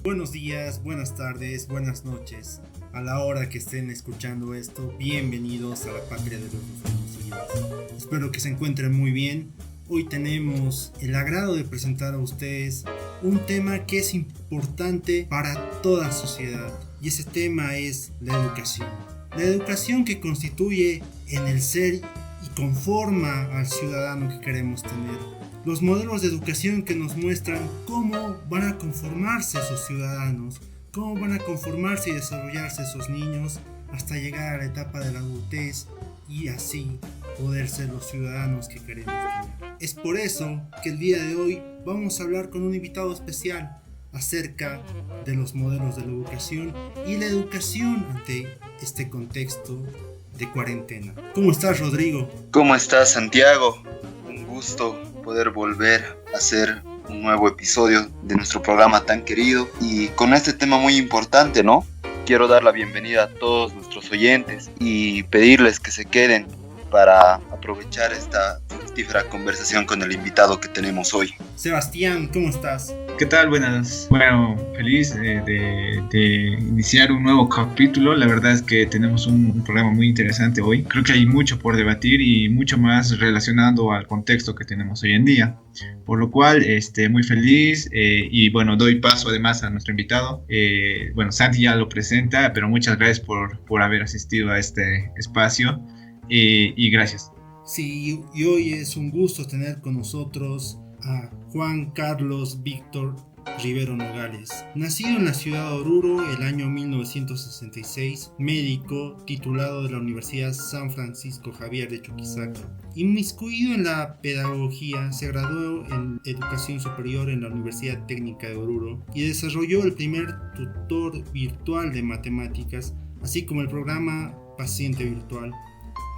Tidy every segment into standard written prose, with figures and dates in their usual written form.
Buenos días, buenas tardes, buenas noches. A la hora que estén escuchando esto, bienvenidos a la patria de los desconocidos. Espero que se encuentren muy bien. Hoy tenemos el agrado de presentar a ustedes un tema que es importante para toda sociedad. Y ese tema es la educación. La educación que constituye en el ser y conforma al ciudadano que queremos tener. Los modelos de educación que nos muestran cómo van a conformarse esos ciudadanos, cómo van a conformarse y desarrollarse esos niños hasta llegar a la etapa de la adultez y así poder ser los ciudadanos que queremos tener. Es por eso que el día de hoy vamos a hablar con un invitado especial acerca de los modelos de la educación y la educación ante este contexto de cuarentena. ¿Cómo estás, Rodrigo? ¿Cómo estás, Santiago? Un gusto poder volver a hacer un nuevo episodio de nuestro programa tan querido y con este tema muy importante, ¿no? Quiero dar la bienvenida a todos nuestros oyentes y pedirles que se queden para aprovechar esta fructífera conversación con el invitado que tenemos hoy. Sebastián, ¿cómo estás? ¿Qué tal? Buenas. Bueno, feliz de iniciar un nuevo capítulo. La verdad es que tenemos un programa muy interesante hoy. Creo que hay mucho por debatir y mucho más relacionado al contexto que tenemos hoy en día. Por lo cual, muy feliz y bueno, doy paso además a nuestro invitado. Bueno, Santi ya lo presenta, pero muchas gracias por haber asistido a este espacio y gracias. Sí, y hoy es un gusto tener con nosotros a Juan Carlos Víctor Rivero Nogales. Nacido en la ciudad de Oruro el año 1966, médico titulado de la Universidad San Francisco Javier de Chuquisaca. Inmiscuido en la pedagogía, se graduó en educación superior en la Universidad Técnica de Oruro y desarrolló el primer tutor virtual de matemáticas, así como el programa Paciente Virtual.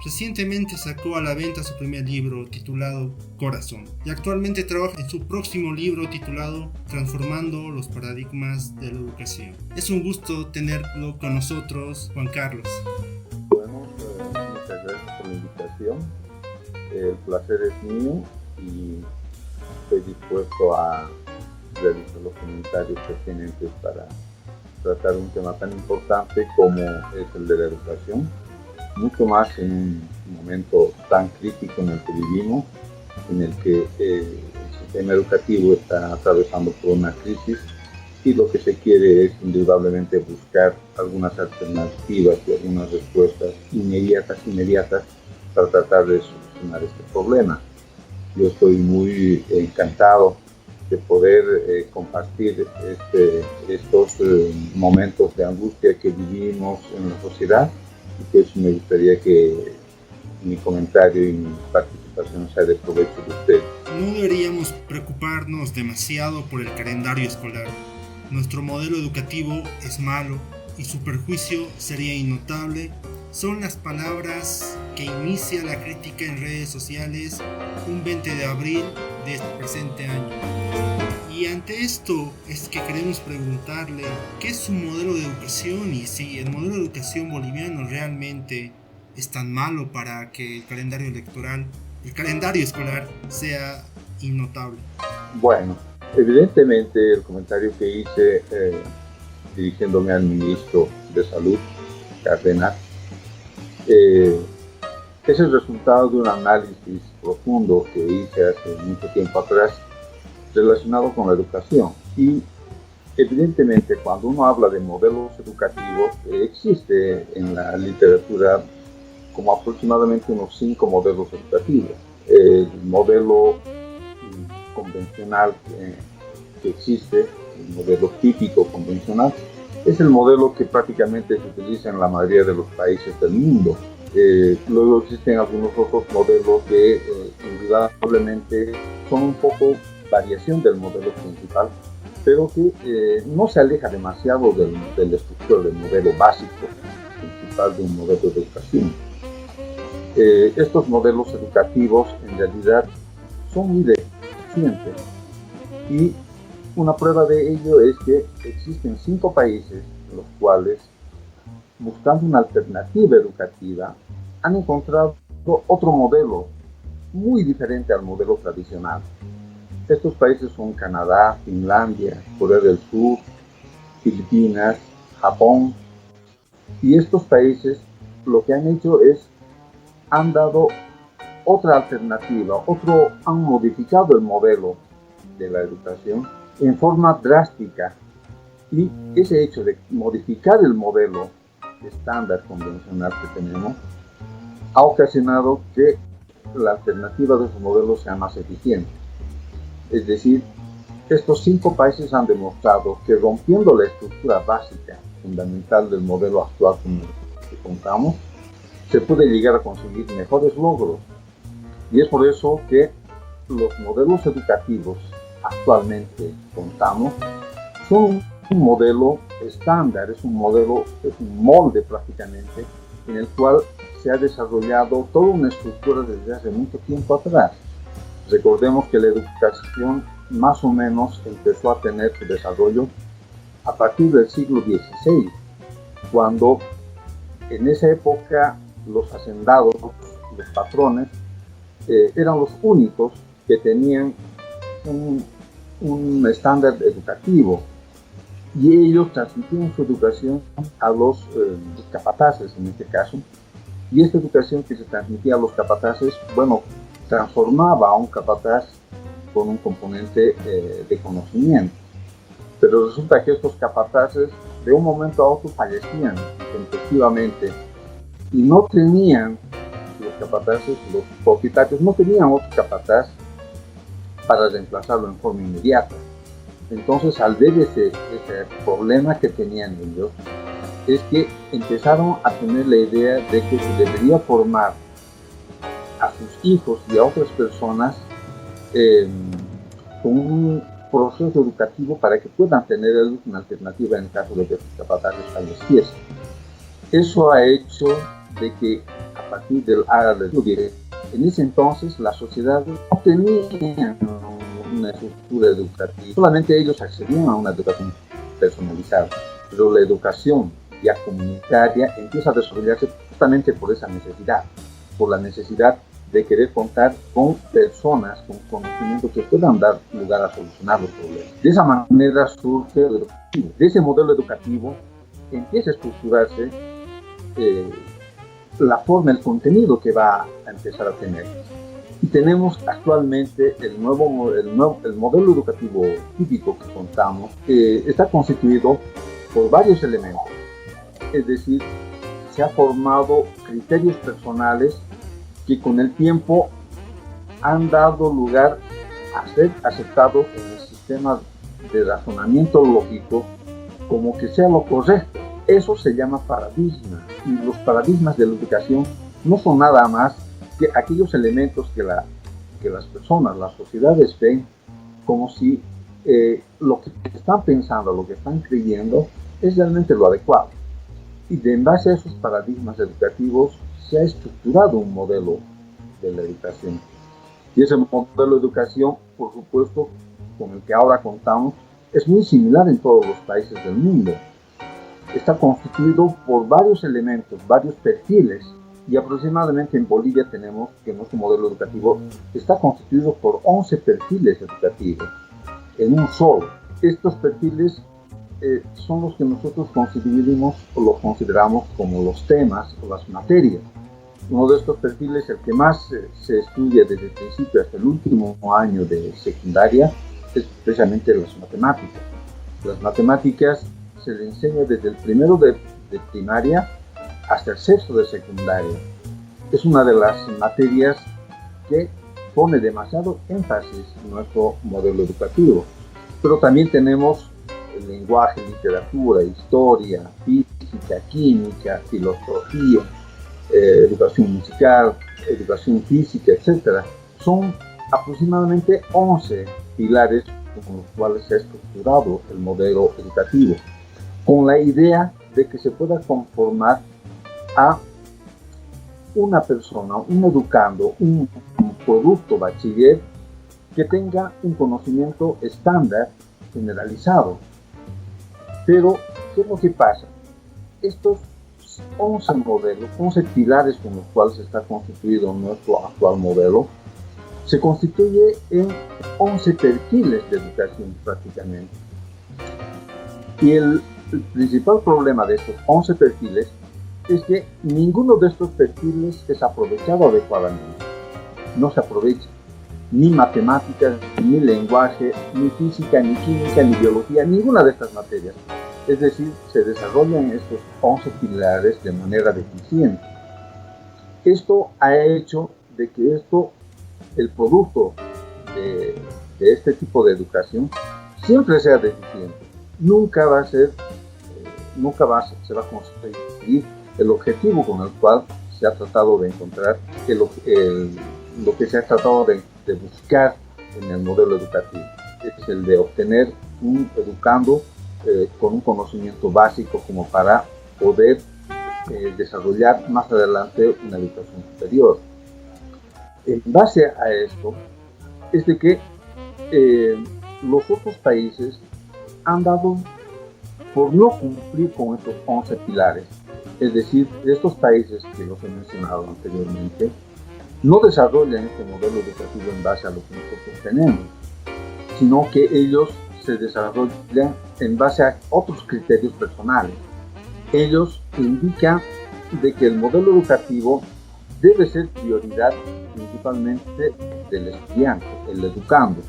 Recientemente sacó a la venta su primer libro titulado Corazón y actualmente trabaja en su próximo libro titulado Transformando los paradigmas de la educación. Es un gusto tenerlo con nosotros, Juan Carlos. Bueno, muchas gracias por la invitación. El placer es mío y estoy dispuesto a realizar los comentarios pertinentes para tratar un tema tan importante como es el de la educación. Mucho más en un momento tan crítico en el que vivimos, en el que el sistema educativo está atravesando por una crisis y lo que se quiere es indudablemente buscar algunas alternativas y algunas respuestas inmediatas para tratar de solucionar este problema. Yo estoy muy encantado de poder compartir estos momentos de angustia que vivimos en la sociedad. Pues me gustaría que mi comentario y mi participación sea de provecho de ustedes. No deberíamos preocuparnos demasiado por el calendario escolar. Nuestro modelo educativo es malo y su perjuicio sería innotable. Son las palabras que inicia la crítica en redes sociales un 20 de abril de este presente año. Y ante esto es que queremos preguntarle qué es su modelo de educación y si el modelo de educación boliviano realmente es tan malo para que el calendario escolar sea innotable. Bueno, evidentemente el comentario que hice dirigiéndome al ministro de Salud, Cárdenas, es el resultado de un análisis profundo que hice hace mucho tiempo atrás relacionado con la educación. Y evidentemente cuando uno habla de modelos educativos, existe en la literatura como aproximadamente unos 5 modelos educativos. El modelo convencional que existe, el modelo típico convencional, es el modelo que prácticamente se utiliza en la mayoría de los países del mundo. Luego existen algunos otros modelos que indudablemente son un poco variación del modelo principal, pero que no se aleja demasiado de la estructura del modelo básico principal de un modelo de educación. Estos modelos educativos en realidad son muy deficientes y una prueba de ello es que existen 5 países en los cuales, buscando una alternativa educativa, han encontrado otro modelo muy diferente al modelo tradicional. Estos países son Canadá, Finlandia, Corea del Sur, Filipinas, Japón, y estos países lo que han hecho es, han dado otra alternativa, han modificado el modelo de la educación en forma drástica, y ese hecho de modificar el modelo estándar convencional que tenemos ha ocasionado que la alternativa de esos modelos sea más eficiente. Es decir, estos 5 países han demostrado que rompiendo la estructura básica, fundamental del modelo actual con el que contamos, se puede llegar a conseguir mejores logros. Y es por eso que los modelos educativos actualmente contamos son un modelo estándar, es un molde prácticamente, en el cual se ha desarrollado toda una estructura desde hace mucho tiempo atrás. Recordemos que la educación más o menos empezó a tener su desarrollo a partir del siglo XVI, cuando en esa época los hacendados, los patrones, eran los únicos que tenían un estándar educativo, y ellos transmitían su educación a los capataces en este caso, y esta educación que se transmitía a los capataces, bueno, transformaba a un capataz con un componente de conocimiento. Pero resulta que estos capataces de un momento a otro fallecían intempestivamente, y no tenían, los capataces, los propietarios, no tenían otro capataz para reemplazarlo en forma inmediata. Entonces, al ver ese problema que tenían ellos, es que empezaron a tener la idea de que se debería formar a sus hijos y a otras personas con un proceso educativo para que puedan tener una alternativa en caso de que sus capataces falleciesen. Eso ha hecho de que a partir del siglo XIX, en ese entonces la sociedad no tenía una estructura educativa, solamente ellos accedían a una educación personalizada, pero la educación ya comunitaria empieza a desarrollarse justamente por esa necesidad, por la necesidad de querer contar con personas con conocimiento que puedan dar lugar a solucionar los problemas. De esa manera surge el educativo. De ese modelo educativo empieza a estructurarse la forma, el contenido que va a empezar a tener. Y tenemos actualmente el modelo educativo típico que contamos, que está constituido por varios elementos. Es decir, se ha formado criterios personales que con el tiempo han dado lugar a ser aceptados en el sistema de razonamiento lógico como que sea lo correcto. Eso se llama paradigma, y los paradigmas de la educación no son nada más que aquellos elementos que las personas, las sociedades ven como si lo que están pensando, lo que están creyendo es realmente lo adecuado. Y en base a esos paradigmas educativos se ha estructurado un modelo de la educación. Y ese modelo de educación, por supuesto, con el que ahora contamos, es muy similar en todos los países del mundo. Está constituido por varios elementos, varios perfiles, y aproximadamente en Bolivia tenemos que nuestro modelo educativo está constituido por 11 perfiles educativos en un solo. Estos perfiles son los que nosotros consideramos o los consideramos como los temas o las materias. Uno de estos perfiles, el que más se estudia desde el principio hasta el último año de secundaria, es precisamente las matemáticas. Las matemáticas se le enseña desde el primero de primaria hasta el sexto de secundaria. Es una de las materias que pone demasiado énfasis en nuestro modelo educativo. Pero también tenemos el lenguaje, literatura, historia, física, química, filosofía, educación musical, educación física, etc. Son aproximadamente 11 pilares con los cuales se ha estructurado el modelo educativo, con la idea de que se pueda conformar a una persona, un educando, un producto bachiller que tenga un conocimiento estándar generalizado. Pero, ¿qué es lo que pasa? Estos 11 modelos, 11 pilares con los cuales está constituido nuestro actual modelo, se constituye en 11 perfiles de educación prácticamente. Y el principal problema de estos 11 perfiles es que ninguno de estos perfiles es aprovechado adecuadamente. No se aprovecha ni matemáticas, ni lenguaje, ni física, ni química, ni biología, ninguna de estas materias. Es decir, se desarrollan estos 11 pilares de manera deficiente. Esto ha hecho de que el producto de este tipo de educación siempre sea deficiente. Nunca se va a conseguir el objetivo con el cual se ha tratado de encontrar, lo que se ha tratado de buscar en el modelo educativo. Es el de obtener un educando con un conocimiento básico como para poder desarrollar más adelante una educación superior. En base a esto, es de que los otros países han dado por no cumplir con estos 11 pilares. Es decir, estos países que los he mencionado anteriormente no desarrollan este modelo educativo en base a lo que nosotros tenemos, sino que ellos se desarrollan en base a otros criterios personales. Ellos indican de que el modelo educativo debe ser prioridad principalmente del estudiante, el educando.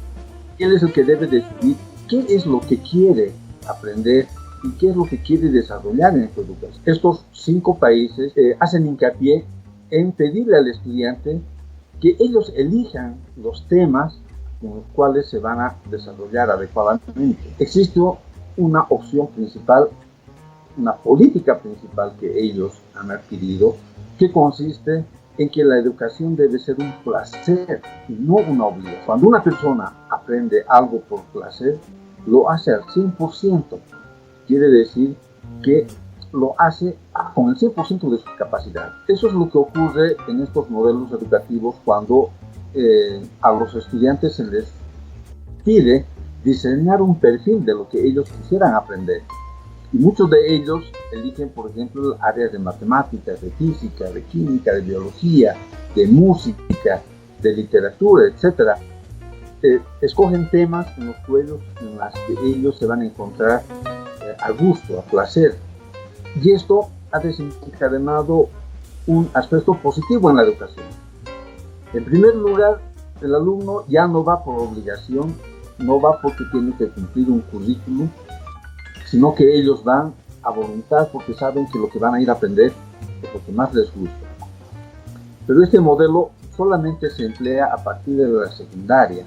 Él es el que debe decidir qué es lo que quiere aprender y qué es lo que quiere desarrollar en su educación. Estos 5 países hacen hincapié en pedirle al estudiante que ellos elijan los temas con los cuales se van a desarrollar adecuadamente. Existe una opción principal, una política principal que ellos han adquirido, que consiste en que la educación debe ser un placer y no una obligación. Cuando una persona aprende algo por placer, lo hace al 100%. Quiere decir que lo hace con el 100% de sus capacidades. Eso es lo que ocurre en estos modelos educativos cuando a los estudiantes se les pide diseñar un perfil de lo que ellos quisieran aprender. Y muchos de ellos eligen, por ejemplo, áreas de matemáticas, de física, de química, de biología, de música, de literatura, etc. Escogen temas en los que ellos se van a encontrar a gusto, a placer. Y esto ha desencadenado un aspecto positivo en la educación. En primer lugar, el alumno ya no va por obligación, no va porque tiene que cumplir un currículum, sino que ellos van a voluntad porque saben que lo que van a ir a aprender es lo que más les gusta. Pero este modelo solamente se emplea a partir de la secundaria.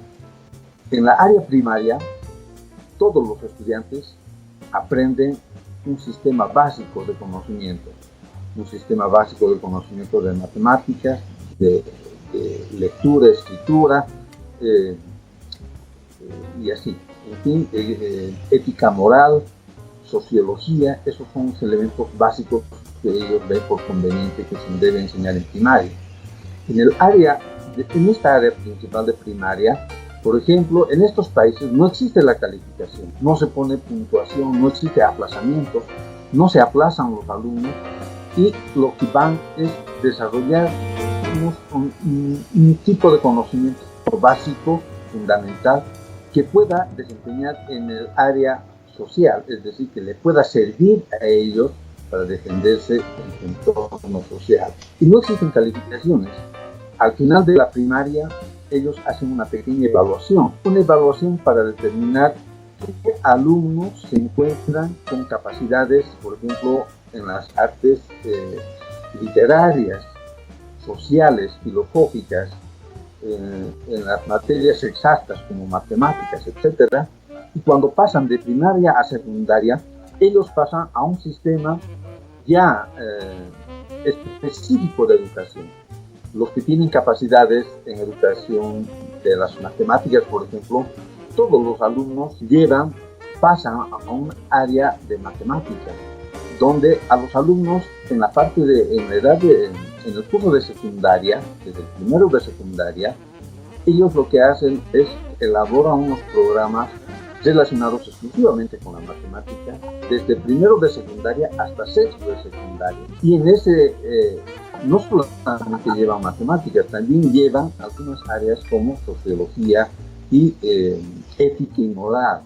En la área primaria, todos los estudiantes aprenden un sistema básico de conocimiento, de matemáticas, de lectura, escritura, y así. En fin, ética moral, sociología, esos son los elementos básicos que ellos ven por conveniente que se debe enseñar en primaria. En esta área principal de primaria, por ejemplo, en estos países no existe la calificación, no se pone puntuación, no existe aplazamiento, no se aplazan los alumnos y lo que van es desarrollar un tipo de conocimiento básico, fundamental, que pueda desempeñar en el área social, es decir, que le pueda servir a ellos para defenderse en su entorno social. Y no existen calificaciones. Al final de la primaria, ellos hacen una pequeña evaluación para determinar qué alumnos se encuentran con capacidades, por ejemplo, en las artes literarias, sociales, filosóficas, en las materias exactas como matemáticas, etc. Y cuando pasan de primaria a secundaria, ellos pasan a un sistema ya específico de educación. Los que tienen capacidades en educación de las matemáticas, por ejemplo, todos los alumnos pasan a un área de matemáticas, donde a los alumnos en el curso de secundaria, desde el primero de secundaria, ellos lo que hacen es elaborar unos programas relacionados exclusivamente con la matemática, desde primero de secundaria hasta sexto de secundaria. Y en ese no solamente llevan matemáticas, también llevan algunas áreas como sociología y ética y moral.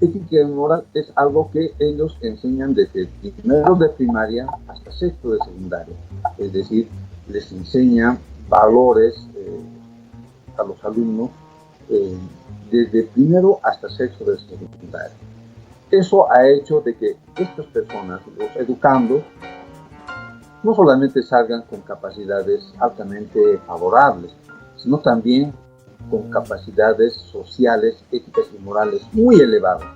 ética y moral es algo que ellos enseñan desde primero de primaria hasta sexto de secundaria. Es decir, les enseñan valores a los alumnos desde primero hasta sexto de secundaria. Eso ha hecho de que estas personas, los educandos, no solamente salgan con capacidades altamente favorables, sino también con capacidades sociales, éticas y morales muy elevadas.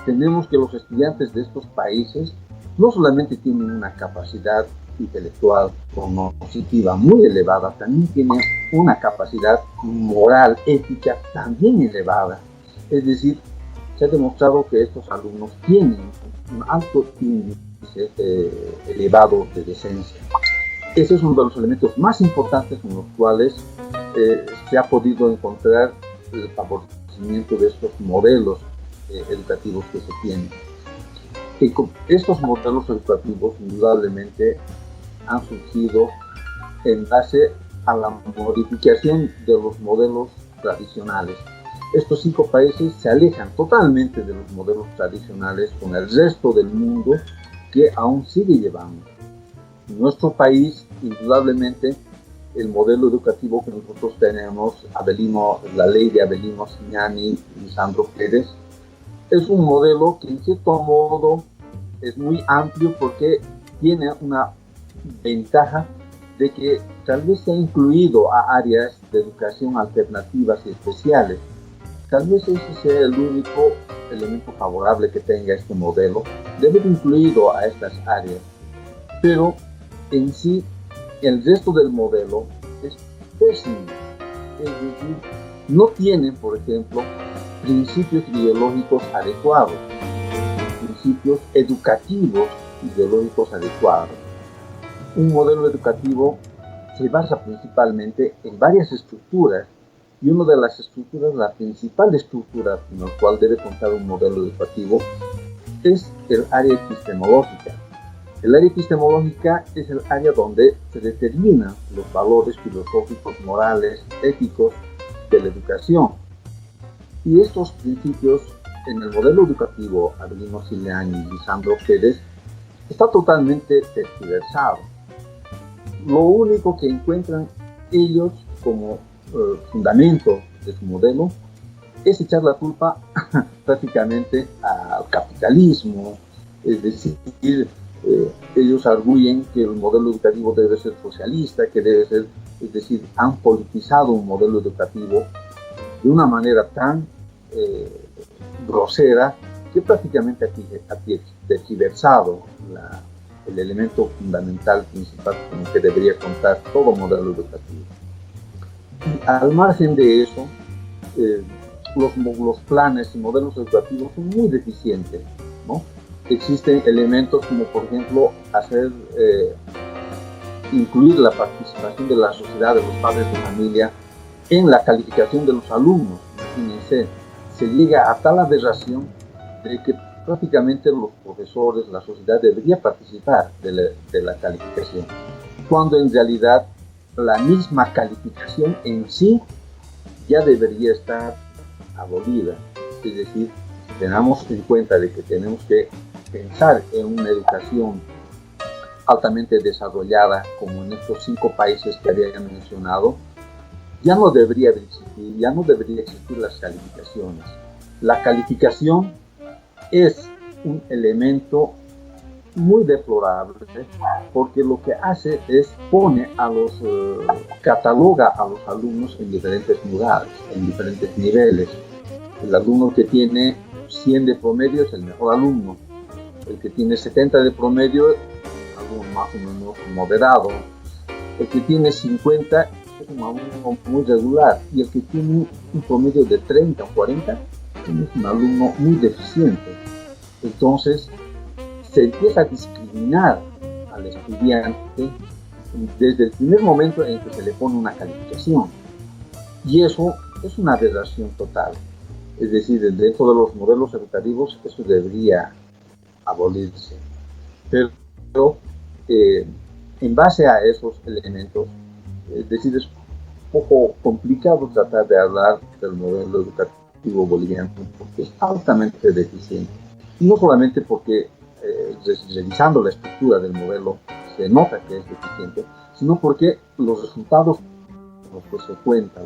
Tenemos que los estudiantes de estos países no solamente tienen una capacidad intelectual cognitiva muy elevada, también tienen una capacidad moral, ética también elevada. Es decir, se ha demostrado que estos alumnos tienen un alto índice elevado de decencia. Ese es uno de los elementos más importantes con los cuales se ha podido encontrar el favorecimiento de estos modelos educativos que se tienen. Y estos modelos educativos indudablemente han surgido en base a la modificación de los modelos tradicionales. Estos 5 países se alejan totalmente de los modelos tradicionales con el resto del mundo que aún sigue llevando. En nuestro país, indudablemente, el modelo educativo que nosotros tenemos, la ley de Avelino Signani y Lisandro Pérez, es un modelo que en cierto modo es muy amplio porque tiene una ventaja de que tal vez se ha incluido a áreas de educación alternativas y especiales. Tal vez ese sea el único elemento favorable que tenga este modelo, de haber incluido a estas áreas. Pero en sí, el resto del modelo es pésimo. Es decir, no tienen, por ejemplo, principios ideológicos adecuados, principios educativos ideológicos adecuados. Un modelo educativo se basa principalmente en varias estructuras, y una de las estructuras, la principal estructura con la cual debe contar un modelo educativo, es el área epistemológica. El área epistemológica es el área donde se determinan los valores filosóficos, morales, éticos de la educación. Y estos principios en el modelo educativo Avelino Signani y Lisandro Pérez está totalmente tergiversado. Lo único que encuentran ellos como fundamento de su modelo es echar la culpa prácticamente al capitalismo. Es decir, ellos arguyen que el modelo educativo debe ser socialista, que debe ser, es decir, han politizado un modelo educativo de una manera tan grosera que prácticamente ha tergiversado el elemento fundamental principal con el que debería contar todo modelo educativo. Y al margen de eso, los planes y modelos educativos son muy deficientes, ¿no? Existen elementos como, por ejemplo, incluir la participación de la sociedad, de los padres de familia, en la calificación de los alumnos. Imagínense, se llega a tal aberración de que prácticamente los profesores, la sociedad debería participar de la calificación, cuando en realidad la misma calificación en sí ya debería estar abolida. Es decir, tenemos en cuenta de que tenemos que pensar en una educación altamente desarrollada, como en estos 5 países que había mencionado, ya no debería existir las calificaciones. La calificación es un elemento muy deplorable porque lo que hace es cataloga a los alumnos en diferentes lugares, en diferentes niveles. El alumno que tiene 100 de promedio es el mejor alumno. El que tiene 70 de promedio es algo más o menos moderado. El que tiene 50 es un alumno muy regular. Y el que tiene un promedio de 30 o 40 es un alumno muy deficiente. Entonces, se empieza a discriminar al estudiante desde el primer momento en que se le pone una calificación. Y eso es una aberración total. Es decir, dentro de los modelos educativos eso debería abolirse. Pero en base a esos elementos, es decir, es un poco complicado tratar de hablar del modelo educativo educativo boliviano, porque es altamente deficiente. Y no solamente porque revisando la estructura del modelo se nota que es deficiente, sino porque los resultados con los que se cuentan,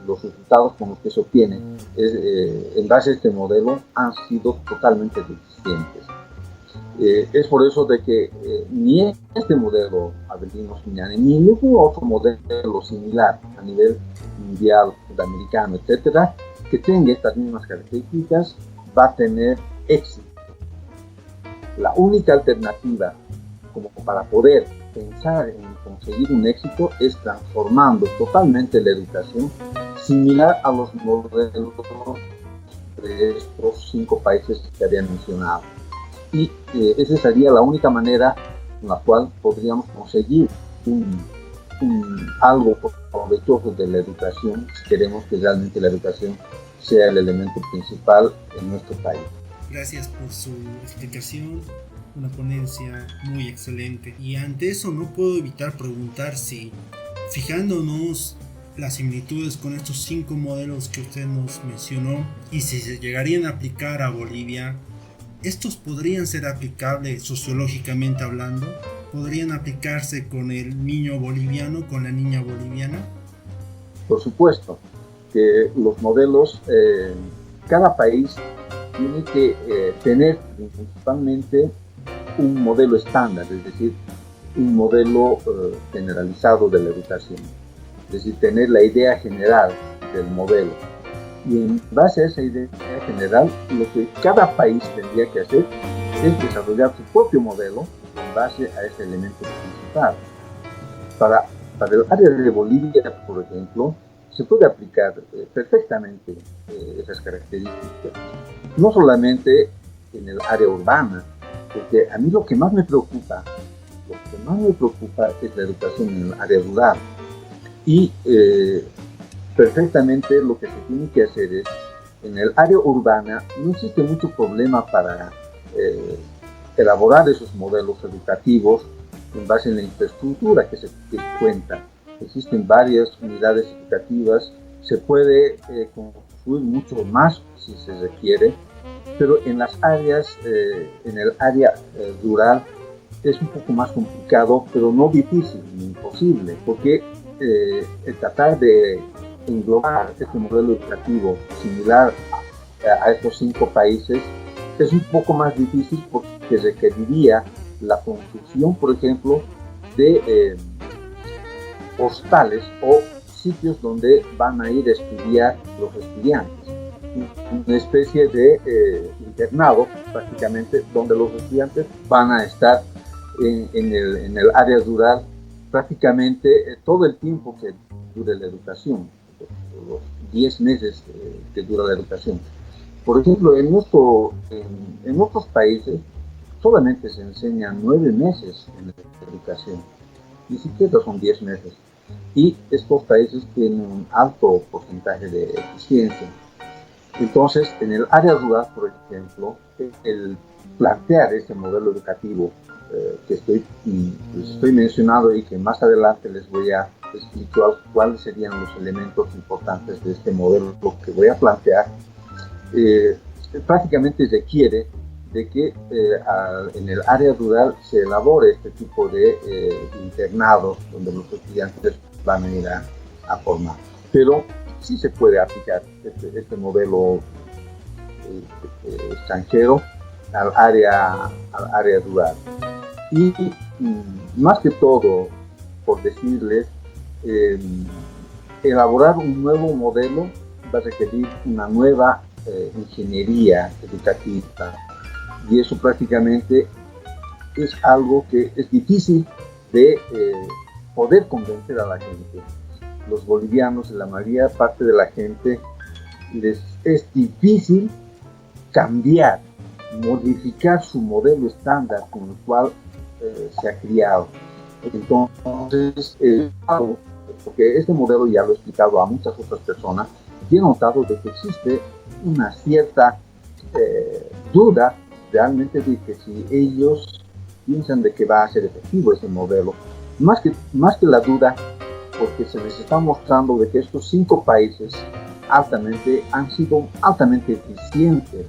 los resultados con los que se obtienen en base a este modelo han sido totalmente deficientes. Es por eso de que ni este modelo Avelino Simiani, ni ningún otro modelo similar a nivel mundial, sudamericano, etcétera, que tenga estas mismas características, va a tener éxito. La única alternativa como para poder pensar en conseguir un éxito es transformando totalmente la educación similar a los modelos de estos 5 países que había mencionado. Y esa sería la única manera en la cual podríamos conseguir algo provechoso de la educación, si queremos que realmente la educación sea el elemento principal en nuestro país. Gracias por su explicación, una ponencia muy excelente. Y ante eso no puedo evitar preguntar si, fijándonos las similitudes con estos 5 modelos que usted nos mencionó, y si se llegarían a aplicar a Bolivia, ¿estos podrían ser aplicables sociológicamente hablando? ¿Podrían aplicarse con el niño boliviano, con la niña boliviana? Por supuesto que los modelos, cada país tiene que tener principalmente un modelo estándar, es decir, un modelo generalizado de la educación, es decir, tener la idea general del modelo. Y en base a esa idea general, lo que cada país tendría que hacer es desarrollar su propio modelo en base a ese elemento principal. Para el área de Bolivia, por ejemplo, se puede aplicar perfectamente esas características, no solamente en el área urbana, porque a mí lo que más me preocupa es la educación en el área rural. Y perfectamente lo que se tiene que hacer es, en el área urbana no existe mucho problema para elaborar esos modelos educativos en base a la infraestructura que cuenta. Existen varias unidades educativas, se puede construir mucho más si se requiere, pero en las áreas, en el área rural es un poco más complicado, pero no difícil ni imposible, porque tratar de englobar este modelo educativo similar a estos 5 países es un poco más difícil porque requeriría la construcción, por ejemplo, de hostales o sitios donde van a ir a estudiar los estudiantes, una especie de internado prácticamente, donde los estudiantes van a estar en el área rural prácticamente todo el tiempo que dure la educación, los 10 meses que dura la educación. Por ejemplo, en otros países solamente se enseñan 9 meses en la educación, ni siquiera son 10 meses. Y estos países tienen un alto porcentaje de eficiencia. Entonces, en el área rural, por ejemplo, el plantear este modelo educativo que estoy mencionando y que más adelante les voy a explicar cuáles serían los elementos importantes de este modelo que voy a plantear, prácticamente requiere de que en el área rural se elabore este tipo de internado donde los estudiantes van a ir a formar. Pero sí se puede aplicar este modelo extranjero al área rural. Y más que todo, por decirles, elaborar un nuevo modelo va a requerir una nueva ingeniería educativa, y eso prácticamente es algo que es difícil de poder convencer a la gente. Los bolivianos, la mayoría parte de la gente, les es difícil cambiar, modificar su modelo estándar con el cual se ha criado. Entonces, porque este modelo ya lo he explicado a muchas otras personas, y he notado de que existe una cierta duda realmente de que si ellos piensan de que va a ser efectivo ese modelo, más que la duda, porque se les está mostrando de que estos 5 países han sido altamente eficientes.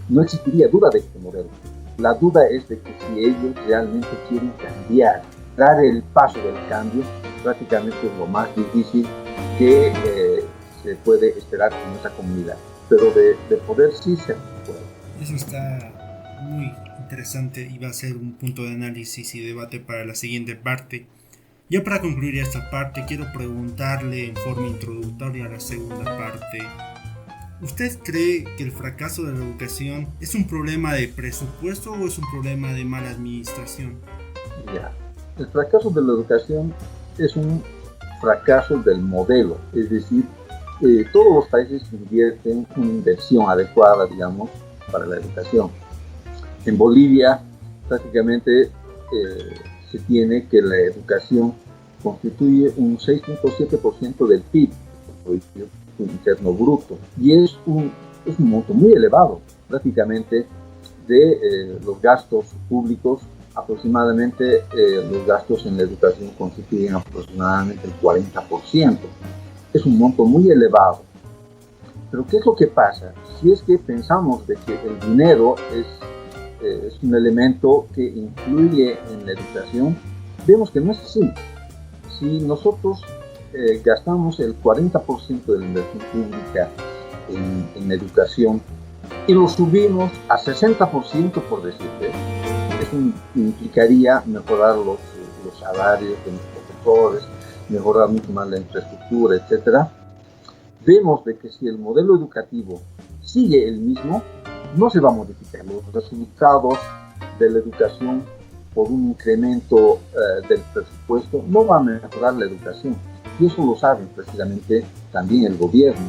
No existiría duda de este modelo. La duda es de que si ellos realmente quieren cambiar, dar el paso del cambio, prácticamente es lo más difícil que se puede esperar en esa comunidad. Pero de poder sí se puede. Eso está muy interesante y va a ser un punto de análisis y debate para la siguiente parte. Ya para concluir esta parte, quiero preguntarle en forma introductoria a la segunda parte. ¿Usted cree que el fracaso de la educación es un problema de presupuesto o es un problema de mala administración? Ya. El fracaso de la educación es un fracaso del modelo, es decir, todos los países invierten una inversión adecuada, digamos, para la educación. En Bolivia, prácticamente se tiene que la educación constituye un 6.7% del PIB, Producto Interno Bruto, y es un monto muy elevado, prácticamente de los gastos públicos. Aproximadamente los gastos en la educación constituyen aproximadamente el 40%. Es un monto muy elevado. Pero ¿qué es lo que pasa? Si es que pensamos de que el dinero es un elemento que influye en la educación, vemos que no es así. Si nosotros gastamos el 40% de la inversión pública en educación y lo subimos a 60%, por decirte, eso implicaría mejorar los salarios de los profesores, mejorar mucho más la infraestructura, etc. Vemos de que si el modelo educativo sigue el mismo, no se va a modificar. Los resultados de la educación por un incremento del presupuesto no va a mejorar la educación. Y eso lo saben precisamente también el gobierno.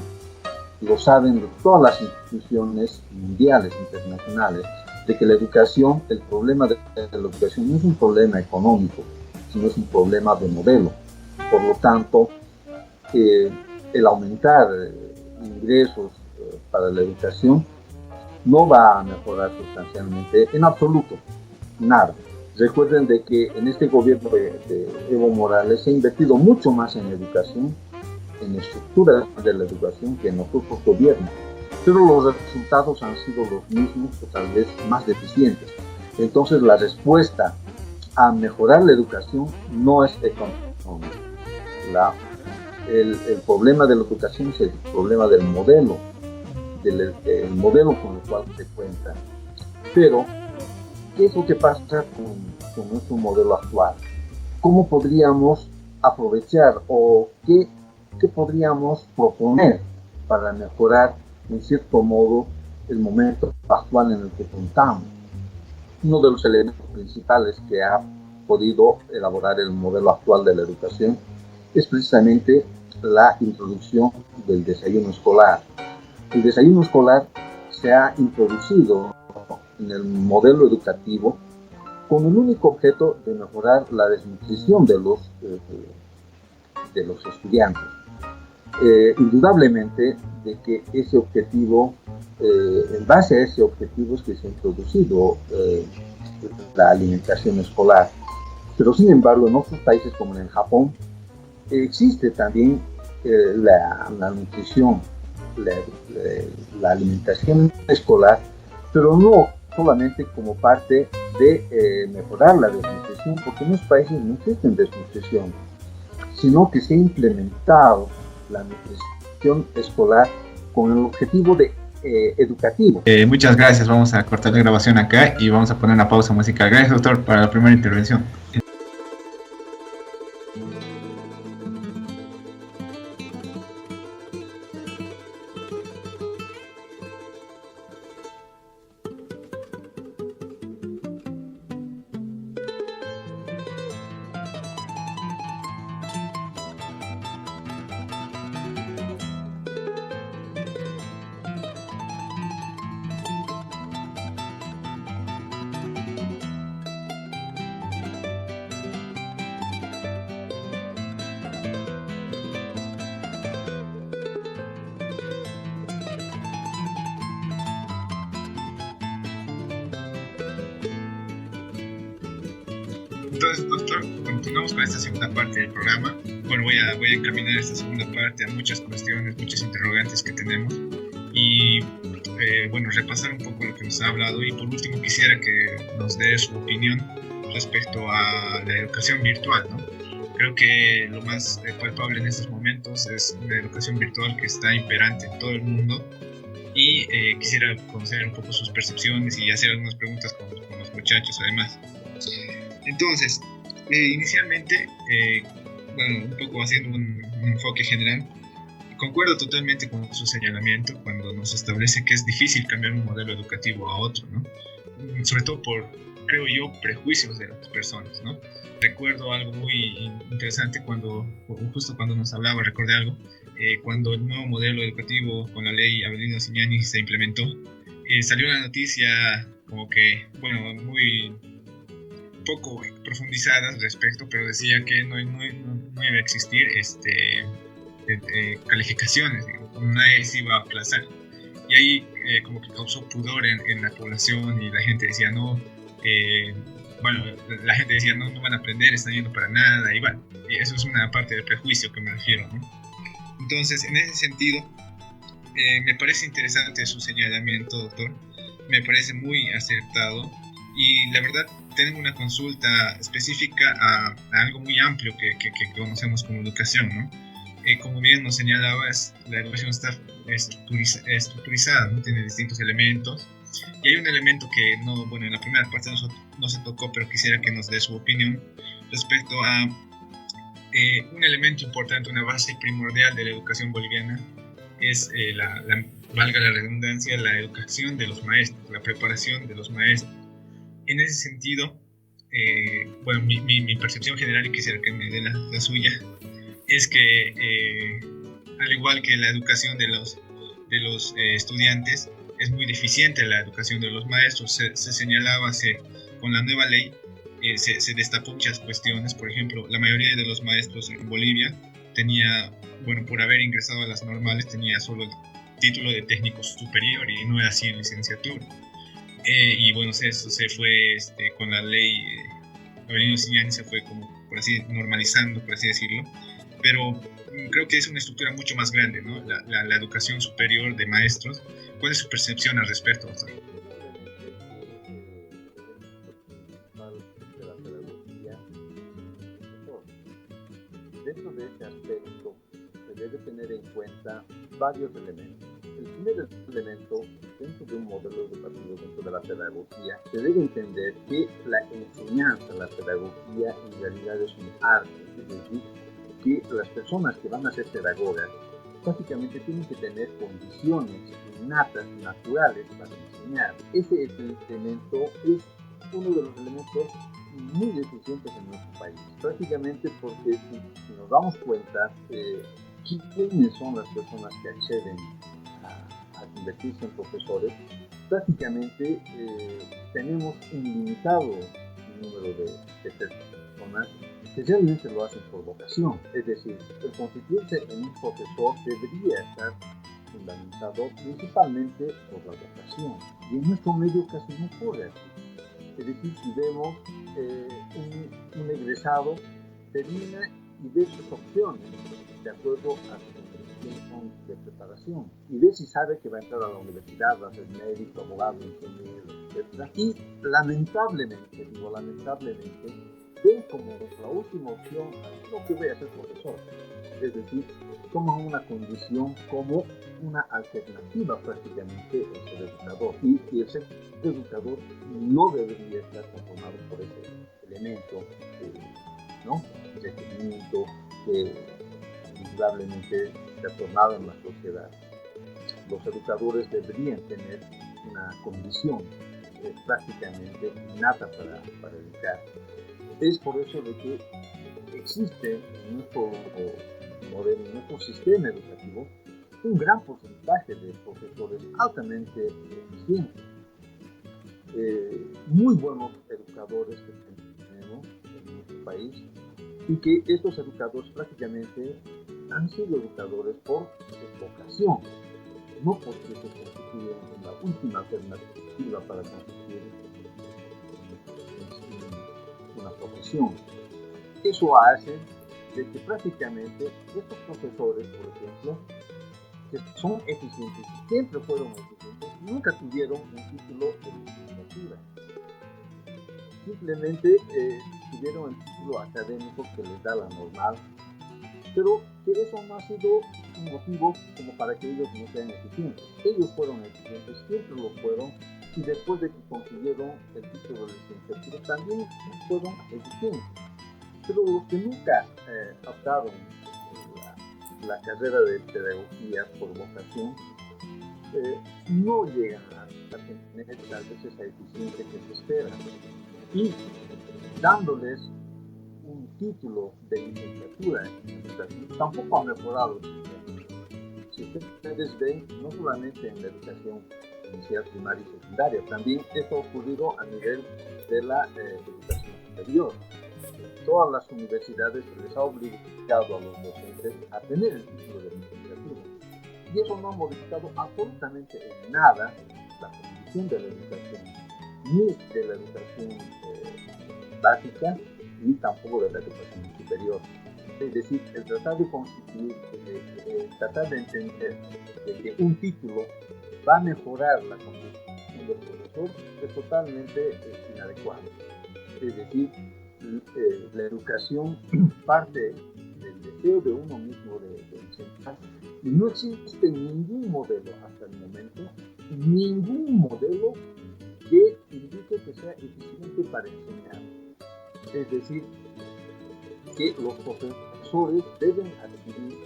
Lo saben todas las instituciones mundiales, internacionales, de que la educación, el problema de la educación no es un problema económico, sino es un problema de modelo. Por lo tanto, el aumentar ingresos para la educación no va a mejorar sustancialmente en absoluto, nada. Recuerden de que en este gobierno de Evo Morales se ha invertido mucho más en educación, en estructura de la educación que en los otros gobiernos, pero los resultados han sido los mismos o tal vez más deficientes. Entonces la respuesta a mejorar la educación no es económica. El problema de la educación es el problema del modelo, el modelo con el cual se cuenta. Pero, ¿qué es lo que pasa con nuestro modelo actual? ¿Cómo podríamos aprovechar o qué podríamos proponer para mejorar, en cierto modo, el momento actual en el que contamos? Uno de los elementos principales que ha podido elaborar el modelo actual de la educación es precisamente la introducción del desayuno escolar. El desayuno escolar se ha introducido en el modelo educativo con el único objeto de mejorar la desnutrición de los estudiantes. Indudablemente de que ese objetivo, en base a ese objetivo es que se ha introducido la alimentación escolar. Pero sin embargo, en otros países como en Japón, existe también la nutrición, la alimentación escolar, pero no solamente como parte de mejorar la desnutrición, porque en los países no existe desnutrición, sino que se ha implementado la nutrición escolar con el objetivo de educativo. Muchas gracias, vamos a cortar la grabación acá y vamos a poner una pausa musical. Gracias, doctor, para la primera intervención. Entonces, doctor, continuamos con esta segunda parte del programa. bueno, voy a encaminar esta segunda parte a muchas cuestiones, muchas interrogantes que tenemos y bueno, repasar un poco lo que nos ha hablado, y por último quisiera que nos dé su opinión respecto a la educación virtual, ¿no? Creo que lo más palpable en estos momentos es una educación virtual que está imperante en todo el mundo, y quisiera conocer un poco sus percepciones y hacer algunas preguntas con los muchachos además. Entonces, inicialmente, bueno, un poco haciendo un enfoque general, concuerdo totalmente con su señalamiento cuando nos establece que es difícil cambiar un modelo educativo a otro, ¿no? Sobre todo por, creo yo, prejuicios de las personas, ¿no? Recuerdo algo muy interesante justo cuando nos hablaba, recordé algo, cuando el nuevo modelo educativo con la ley Avelino Signani se implementó, salió la noticia como que, bueno, muy poco profundizada al respecto, pero decía que no iba a existir calificaciones, digamos, nadie se iba a aplazar. Y ahí como que causó pudor en la población, y la gente decía la gente decía no van a aprender, están yendo para nada, y bueno, y eso es una parte del prejuicio que me refiero, ¿no? Entonces, en ese sentido, me parece interesante su señalamiento, doctor, me parece muy acertado, y la verdad tengo una consulta específica a algo muy amplio que conocemos como educación, ¿no? Como bien nos señalabas, la educación está estructurizada, ¿no? Tiene distintos elementos, y hay un elemento que en la primera parte no se tocó, pero quisiera que nos dé su opinión respecto a un elemento importante, una base primordial de la educación boliviana, es valga la redundancia, la educación de los maestros, la preparación de los maestros. En ese sentido, mi percepción general, y quisiera que me dé la suya, es que al igual que la educación de los estudiantes, es muy deficiente la educación de los maestros. Se señalaba con la nueva ley, se destapó muchas cuestiones. Por ejemplo, la mayoría de los maestros en Bolivia tenía, por haber ingresado a las normales, tenía solo el título de técnico superior, y no era así en licenciatura. Y bueno, eso se fue con la ley Avelino Signani, se fue como por así normalizando, por así decirlo, pero creo que es una estructura mucho más grande, ¿no? La educación superior de maestros. ¿Cuál es su percepción al respecto, doctor? Dentro de este aspecto se debe tener en cuenta varios elementos. El primer elemento, dentro de un modelo educativo, dentro de la pedagogía, se debe entender que la enseñanza, la pedagogía, en realidad es un arte. Es decir, que las personas que van a ser pedagogas básicamente tienen que tener condiciones innatas, naturales para enseñar. Ese elemento es uno de los elementos muy deficientes en nuestro país, prácticamente porque si nos damos cuenta, quiénes son las personas que acceden a convertirse en profesores, prácticamente tenemos un limitado número de personas que realmente lo hacen por vocación. Es decir, el constituirse en un profesor debería estar fundamentado principalmente por la vocación, y en nuestro medio casi no ocurre así. Es decir, si vemos un egresado, termina y ve sus opciones de acuerdo a su intención de preparación, y ve si sabe que va a entrar a la universidad, va a ser médico, abogado, ingeniero, etc. Y lamentablemente, ven como la última opción lo que voy a ser profesor. Es decir, toman una condición como una alternativa prácticamente el ser educador. Y el ser educador no debería estar conformado por ese elemento, ¿no? Requerimiento que indudablemente se ha formado en la sociedad. Los educadores deberían tener una condición prácticamente innata para educar. Es por eso de que existe en nuestro modelo, en nuestro sistema educativo, un gran porcentaje de profesores altamente eficientes, muy buenos educadores que tenemos en nuestro país, y que estos educadores prácticamente han sido educadores por vocación, no porque se constituyen en la última alternativa para constituir una profesión. Eso hace de que prácticamente estos profesores, por ejemplo, que son eficientes, siempre fueron eficientes, nunca tuvieron un título de licenciatura. Simplemente tuvieron el título académico que les da la normal, pero que eso no ha sido un motivo como para que ellos no sean eficientes. Ellos fueron eficientes, siempre lo fueron, y después de que consiguieron el título de licenciatura también fueron eficientes. Pero los que nunca optaron la carrera de pedagogía por vocación no llegan a tener tal vez esa eficiencia que se espera. Y dándoles un título de licenciatura en educación tampoco ha mejorado el sistema. Si ustedes ven, no solamente en la educación inicial, primaria y secundaria, también esto ha ocurrido a nivel de la educación superior. Todas las universidades les ha obligado a los docentes a tener el título de licenciatura. Y eso no ha modificado absolutamente en nada la condición de la educación, ni de la educación básica, ni tampoco de la educación superior. Es decir, el tratar de constituir, tratar de entender de que un título va a mejorar la condición del profesor es totalmente inadecuado. Es decir, la educación parte del deseo de uno mismo de enseñar, y no existe ningún modelo hasta el momento, ningún modelo que indique que sea eficiente para enseñar. Es decir, que los profesores deben adquirir,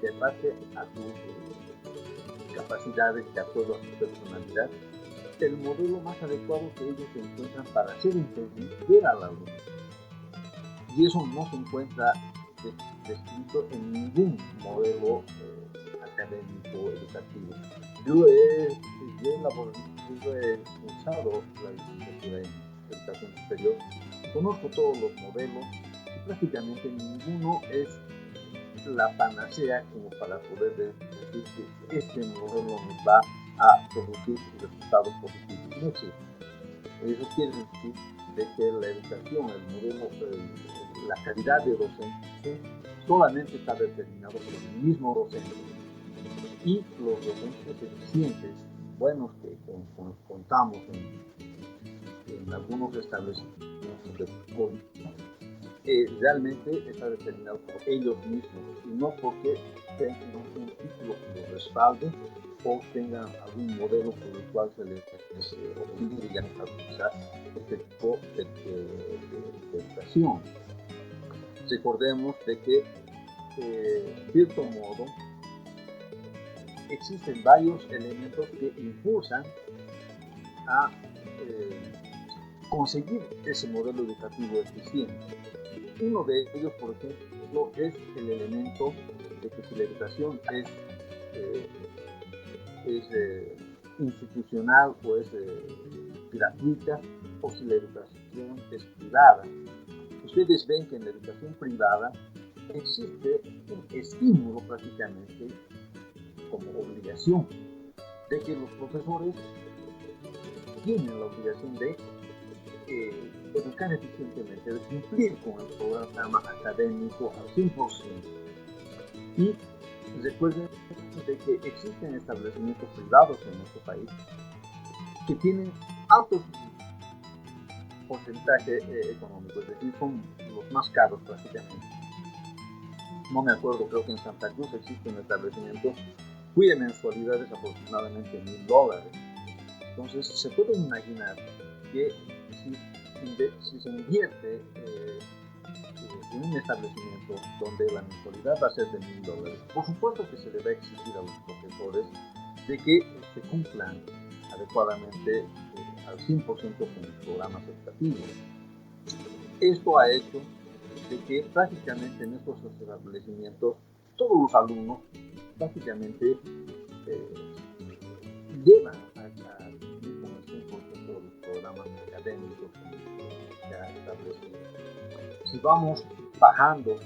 de base a sus capacidades, de acuerdo a su personalidad, el modelo más adecuado que ellos encuentran para hacer entender al alumno. Y eso no se encuentra descrito en ningún modelo académico educativo. Yo he cursado la licenciatura en educación superior, conozco todos los modelos y prácticamente ninguno es la panacea como para poder decir que este modelo nos va a producir resultados positivos. No existe. Eso quiere decir de que la educación, el modelo, la calidad de docente solamente está determinado por el mismo docente. Y los docentes eficientes, buenos que contamos en algunos establecimientos de fútbol, realmente está determinado por ellos mismos y no porque tengan un título que los respalde o tengan algún modelo por el cual se les obligue a utilizar este tipo de educación. Recordemos de que, de cierto modo, existen varios elementos que impulsan a conseguir ese modelo educativo eficiente. Uno de ellos, por ejemplo, es el elemento de que si la educación es institucional o es gratuita, o si la educación es privada. Ustedes ven que en la educación privada existe un estímulo prácticamente como obligación de que los profesores tienen la obligación de educar eficientemente, de cumplir con el programa académico al 100%. Y recuerden de que existen establecimientos privados en nuestro país que tienen altos porcentaje económico, es decir, son los más caros prácticamente. No me acuerdo, creo que en Santa Cruz existe un establecimiento cuya mensualidad es aproximadamente $1,000. Entonces se puede imaginar que si se invierte en un establecimiento donde la mensualidad va a ser de $1,000, por supuesto que se le va a exigir a los profesores de que se cumplan adecuadamente al 100% con los programas educativos. Esto ha hecho de que prácticamente en estos establecimientos todos los alumnos prácticamente llevan a cumplir con el 100% de los programas académicos que se ha establecido. Si vamos bajando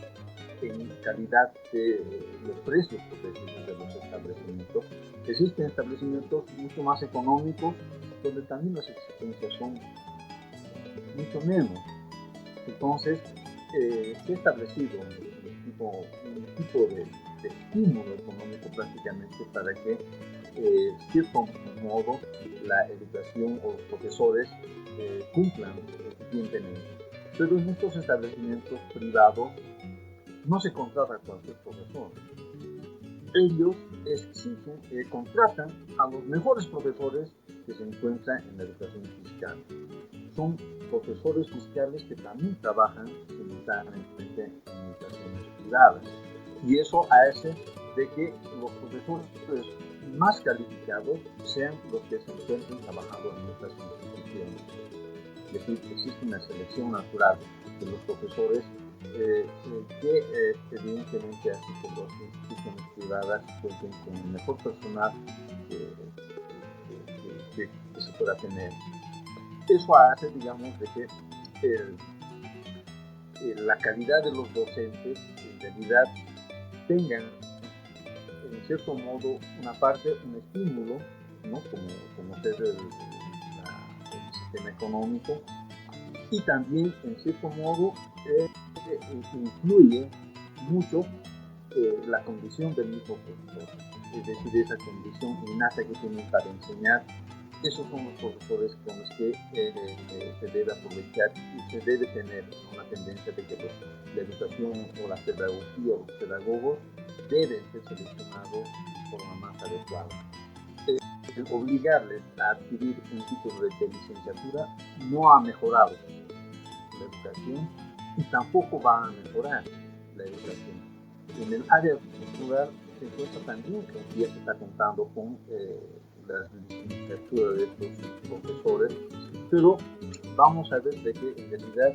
en calidad de los precios de los establecimientos, existen establecimientos mucho más económicos donde también las exigencias son mucho menos. Entonces, se ha establecido un tipo de estímulo económico prácticamente para que, cierto modo, la educación o los profesores cumplan eficientemente. Pero en estos establecimientos privados no se contrata a cualquier profesor. Ellos contratan a los mejores profesores que se encuentran en la educación fiscal. Son profesores fiscales que también trabajan simultáneamente en educaciones privadas. Y eso hace de que los profesores más calificados sean los que se encuentren trabajando en estas instituciones. Es decir, existe una selección natural de los profesores que evidentemente hace que las instituciones privadas cuenten con el mejor personal que se pueda tener. Eso hace, digamos, de que la calidad de los docentes en realidad tengan, en cierto modo, una parte, un estímulo, ¿no? como es el sistema económico, y también, en cierto modo, influye mucho la condición del mismo profesor, es decir, esa condición innata que tienen para enseñar. Esos son los profesores con los que se debe aprovechar y se debe tener una tendencia de que la educación o la pedagogía o los pedagogos deben ser seleccionados de forma más adecuada. El obligarles a adquirir un título de licenciatura no ha mejorado la educación y tampoco va a mejorar la educación. En el área cultural se encuentra también que hoy día se está contando con la licenciatura de estos profesores, pero vamos a ver de que en realidad,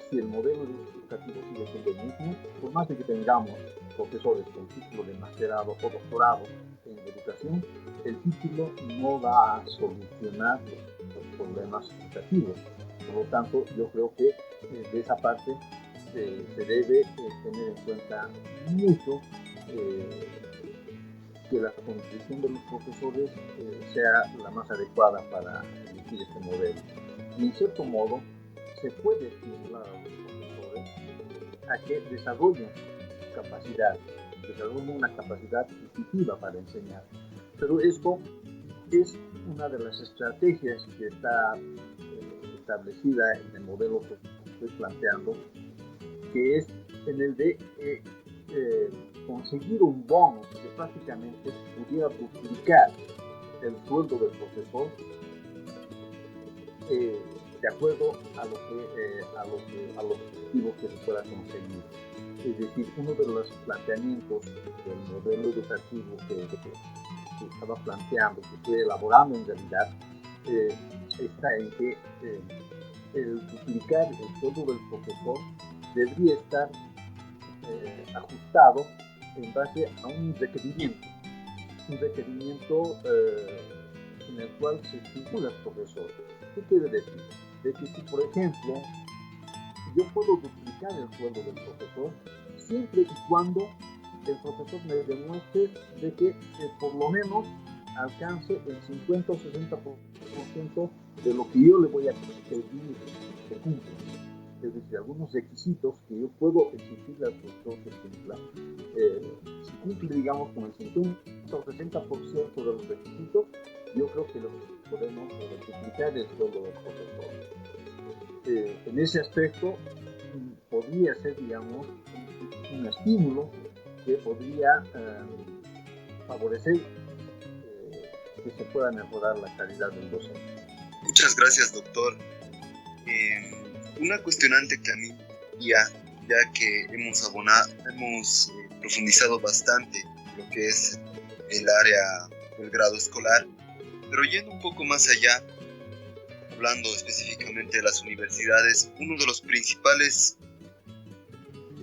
si el modelo educativo sigue siendo el mismo, por más de que tengamos profesores con título de masterado o doctorado en educación, el título no va a solucionar los problemas educativos. Por lo tanto, yo creo que de esa parte se debe tener en cuenta mucho que la condición de los profesores sea la más adecuada para elegir este modelo. Y en cierto modo, se puede estimular a los profesores a que desarrollen su capacidad, desarrollen una capacidad intuitiva para enseñar. Pero esto es una de las estrategias que está establecida en el modelo que estoy planteando, que es en el de conseguir un bono que prácticamente pudiera duplicar el sueldo del profesor de acuerdo a los objetivos que se pueda conseguir. Es decir, uno de los planteamientos del modelo educativo que estaba planteando, que estoy elaborando en realidad, está en que el duplicar el sueldo del profesor debería estar ajustado en base a un requerimiento en el cual se estimula al profesor. ¿Qué quiere decir? De que si, por ejemplo, yo puedo duplicar el sueldo del profesor siempre y cuando el profesor me demuestre de que por lo menos alcance el 50 o 60% de lo que yo le voy a pedir que cumpla. Es decir, algunos requisitos que yo puedo exigirle al profesor que cumpla. Si cumple, digamos, con el 50 o 60% de los requisitos, yo creo que podemos duplicar el sueldo del profesor. En ese aspecto, podría ser, digamos, un estímulo que podría favorecer que se pueda mejorar la calidad del docente. Muchas gracias, doctor. Una cuestionante que a mí, ya que hemos profundizado bastante en lo que es el área del grado escolar, pero yendo un poco más allá, hablando específicamente de las universidades, uno de los principales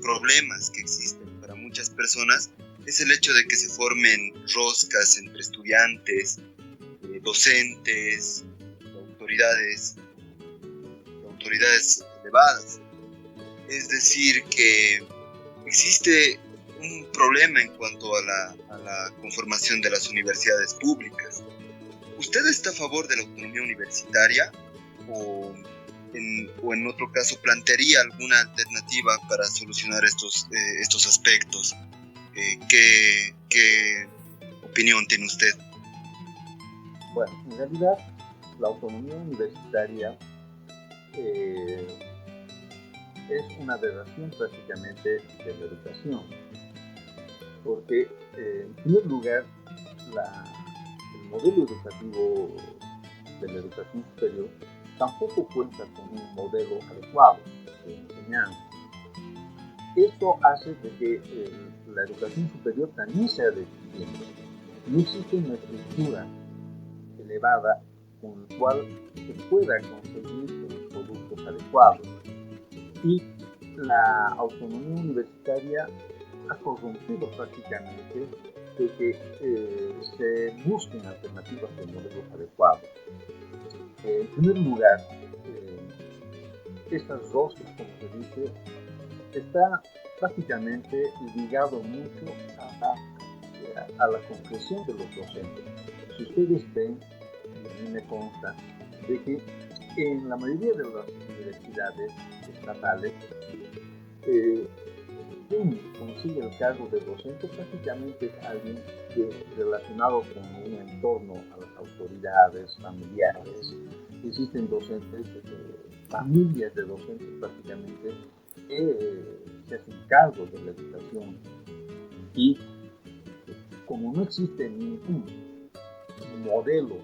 problemas que existen para muchas personas es el hecho de que se formen roscas entre estudiantes, docentes, autoridades elevadas. Es decir, que existe un problema en cuanto a la conformación de las universidades públicas. ¿Usted está a favor de la autonomía universitaria o o en otro caso plantearía alguna alternativa para solucionar estos aspectos. ¿Qué opinión tiene usted? Bueno, en realidad la autonomía universitaria es una aberración prácticamente de la educación, porque en primer lugar el modelo educativo de la educación superior tampoco cuenta con un modelo adecuado de enseñanza. Esto hace de que la educación superior también sea deficiente. No existe una estructura elevada con la cual se pueda conseguir productos adecuados. Y la autonomía universitaria ha corrompido prácticamente de que se busquen alternativas de modelos adecuados. En primer lugar, estas roscas, como se dice, está prácticamente ligado mucho a la concreción de los docentes. Si ustedes ven, y a mí me consta, de que en la mayoría de las universidades estatales, quien consigue el cargo de docente prácticamente es alguien relacionado con un entorno a las autoridades familiares. Existen docentes, familias de docentes prácticamente que se hacen cargo de la educación, y como no existe ningún modelo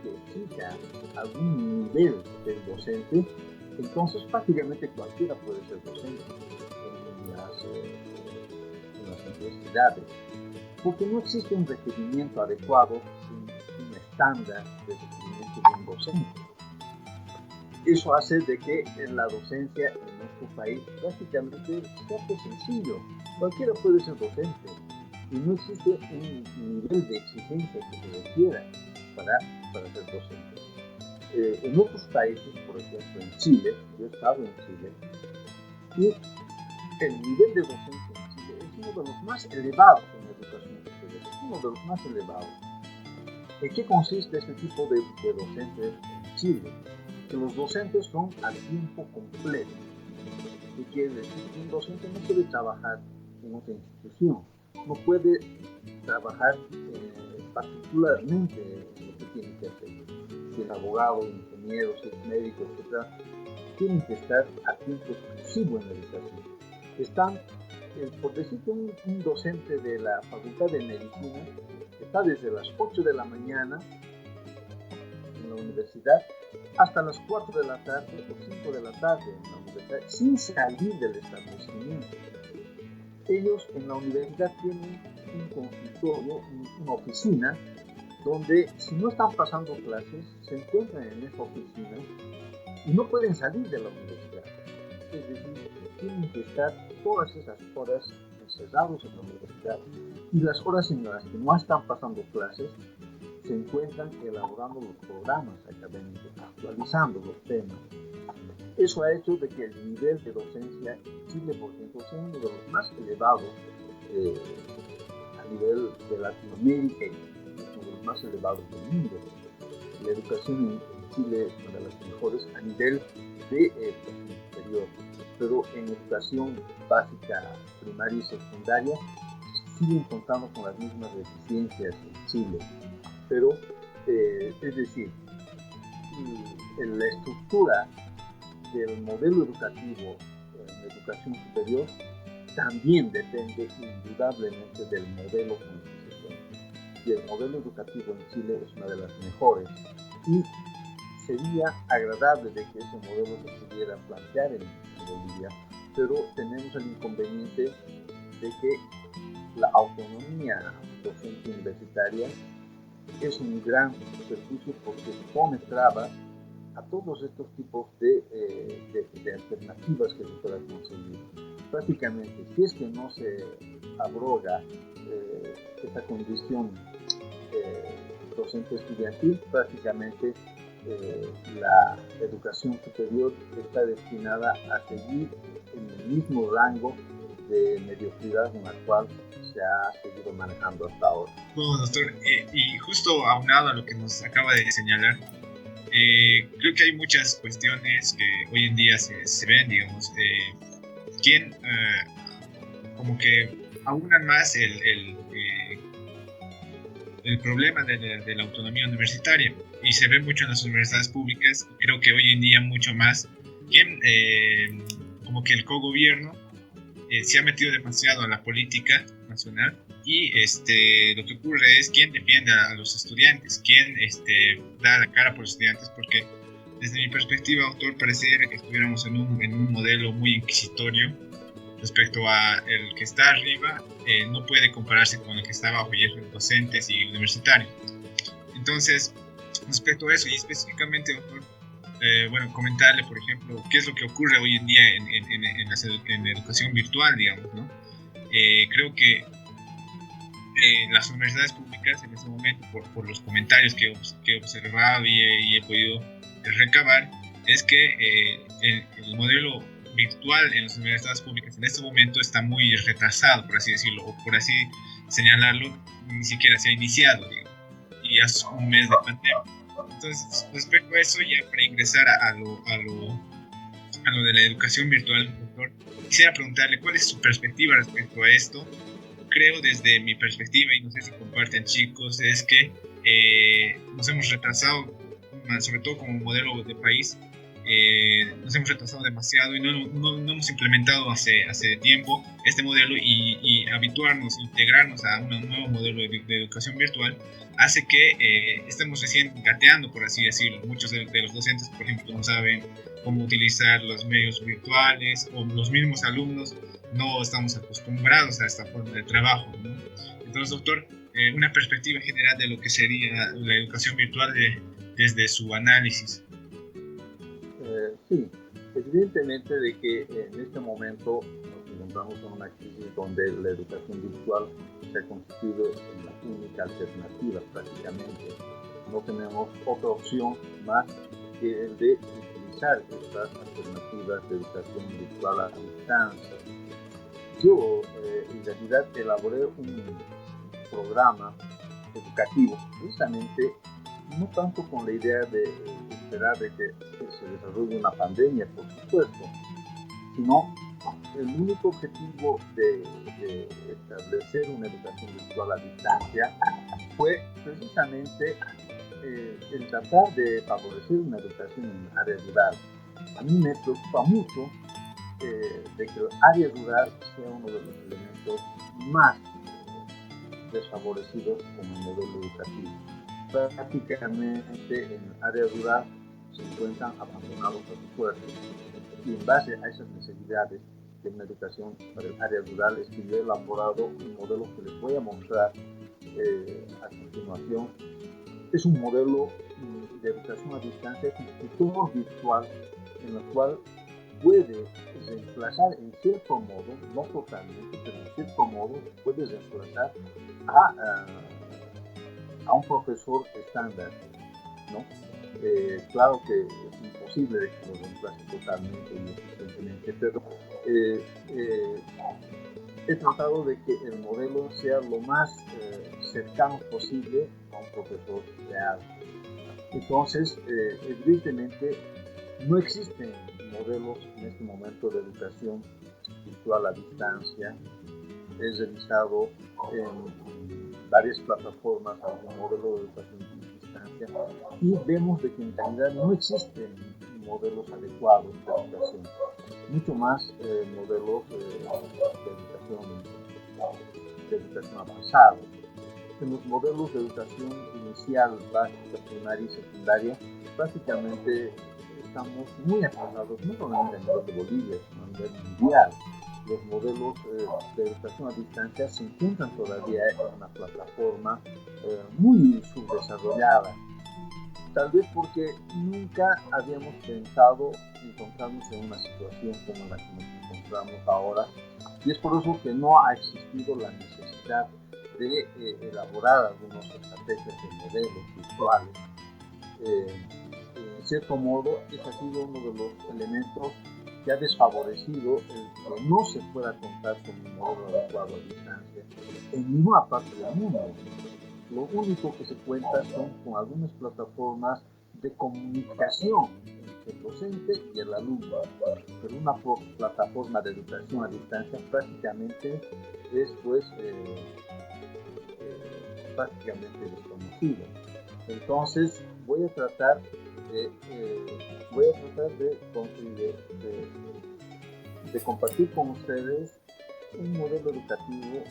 que exija algún nivel del docente, entonces prácticamente cualquiera puede ser docente en las universidades, porque no existe un requerimiento adecuado, un estándar de requerimiento de un docente. Eso hace de que la docencia en nuestro país prácticamente sea muy sencillo. Cualquiera puede ser docente y no existe un nivel de exigencia que se requiera para ser docente. En otros países, por ejemplo en Chile, yo he estado en Chile, y el nivel de docencia en Chile es uno de los más elevados en la educación superior, es uno de los más elevados. ¿En qué consiste este tipo de docentes en Chile? Que los docentes son a tiempo completo. ¿Qué quiere decir? Un docente no puede trabajar en otra institución, no puede trabajar particularmente en lo que tiene que hacer. Si es abogado, ingeniero, si es médico, etc., tienen que estar a tiempo exclusivo en la educación. Están, por decirte, un docente de la Facultad de Medicina está desde las 8 de la mañana en la universidad hasta las 4 de la tarde o 5 de la tarde en la universidad, sin salir del establecimiento. Ellos en la universidad tienen un consultorio, una oficina, donde si no están pasando clases, se encuentran en esa oficina y no pueden salir de la universidad. Es decir, tienen que estar todas esas horas encerrados en la universidad, y las horas en las que no están pasando clases se encuentran elaborando los programas académicos, actualizando los temas. Eso ha hecho de que el nivel de docencia en Chile, por ejemplo, sea uno de los más elevados a nivel de Latinoamérica y uno de los más elevados del mundo. La educación en Chile es una de las mejores a nivel de educación superior, pero en educación básica, primaria y secundaria siguen contando con las mismas deficiencias en Chile. Pero, es decir, la estructura del modelo educativo en la educación superior también depende indudablemente del modelo con el que se cuenta. Y el modelo educativo en Chile es una de las mejores, y sería agradable de que ese modelo se pudiera plantear en Bolivia, pero tenemos el inconveniente de que la autonomía docente universitaria es un gran perjuicio porque pone trabas a todos estos tipos de alternativas que se puedan conseguir. Prácticamente, si es que no se abroga esta condición docente estudiantil, prácticamente la educación superior está destinada a seguir en el mismo rango de mediocridad en la cual se ha seguido manejando hasta ahora. Bueno, doctor, y justo aunado a lo que nos acaba de señalar, Creo que hay muchas cuestiones que hoy en día se ven, digamos, quien como que aunan más el problema de la autonomía universitaria, y se ve mucho en las universidades públicas. Creo que hoy en día mucho más quien como que el cogobierno se ha metido demasiado a la política nacional, y lo que ocurre es quién defiende a los estudiantes, quién da la cara por los estudiantes, porque desde mi perspectiva, autor, pareciera que estuviéramos en un modelo muy inquisitorio respecto a el que está arriba. No puede compararse con el que está abajo, y es docentes y universitarios. Entonces, respecto a eso, y específicamente, autor, bueno, comentarle, por ejemplo, qué es lo que ocurre hoy en día en la educación virtual, digamos, ¿no? Creo que las universidades públicas en este momento, por los comentarios que he observado y he podido recabar, es que el modelo virtual en las universidades públicas en este momento está muy retrasado, por así decirlo, o por así señalarlo, ni siquiera se ha iniciado, digamos, y ya es un mes de pandemia. Entonces, respecto a eso, ya para ingresar a lo de la educación virtual, doctor, quisiera preguntarle cuál es su perspectiva respecto a esto. Creo, desde mi perspectiva, y no sé si comparten, chicos, es que nos hemos retrasado, sobre todo como modelo de país, nos hemos retrasado demasiado, y no hemos implementado hace tiempo este modelo, y habituarnos, integrarnos a un nuevo modelo de educación virtual hace que estemos recién gateando, por así decirlo. Muchos de los docentes, por ejemplo, no saben cómo utilizar los medios virtuales, o los mismos alumnos no estamos acostumbrados a esta forma de trabajo, ¿no? Entonces, doctor, una perspectiva general de lo que sería la educación virtual desde su análisis. Sí, evidentemente de que en este momento nos encontramos en una crisis donde la educación virtual se ha constituido en la única alternativa prácticamente. No tenemos otra opción más que el de utilizar estas alternativas de educación virtual a distancia. Yo en realidad elaboré un programa educativo precisamente no tanto con la idea de esperar de que se desarrolle una pandemia, por supuesto, sino el único objetivo de establecer una educación virtual a distancia fue precisamente el tratar de favorecer una educación en el área rural. A mí me preocupa mucho de que el área rural sea uno de los elementos más desfavorecidos como modelo educativo. Prácticamente en el área rural se encuentran abandonados a su suerte, y en base a esas necesidades de una educación para el área rural es que yo he elaborado un modelo que les voy a mostrar a continuación. Es un modelo de educación a distancia, un tutor virtual en el cual puede reemplazar en cierto modo, no totalmente, pero en cierto modo puede reemplazar a un profesor estándar, ¿no? Claro que es imposible de que lo reemplace totalmente y eficientemente, pero he tratado de que el modelo sea lo más cercano posible a un profesor real. Entonces, evidentemente, no existen modelos en este momento de educación virtual a distancia. He revisado en varias plataformas algún modelo de educación a distancia y vemos de que en realidad no existen modelos adecuados de educación, mucho más modelos de educación avanzada. En los modelos de educación inicial, básica, primaria y secundaria, prácticamente estamos muy atrasados, no solamente a nivel de Bolivia, sino a nivel mundial. Los modelos de educación a distancia se encuentran todavía en una plataforma muy subdesarrollada. Tal vez porque nunca habíamos pensado encontrarnos en una situación como la que nos encontramos ahora, y es por eso que no ha existido la necesidad de elaborar algunas estrategias de modelos virtuales. En cierto modo, ese ha sido uno de los elementos que ha desfavorecido el que no se pueda contar con un modelo adecuado a distancia en ninguna parte del mundo. Lo único que se cuenta son con algunas plataformas de comunicación entre el docente y el alumno, pero una plataforma de educación a distancia prácticamente es pues prácticamente desconocido. Entonces voy a tratar de compartir con ustedes un modelo educativo.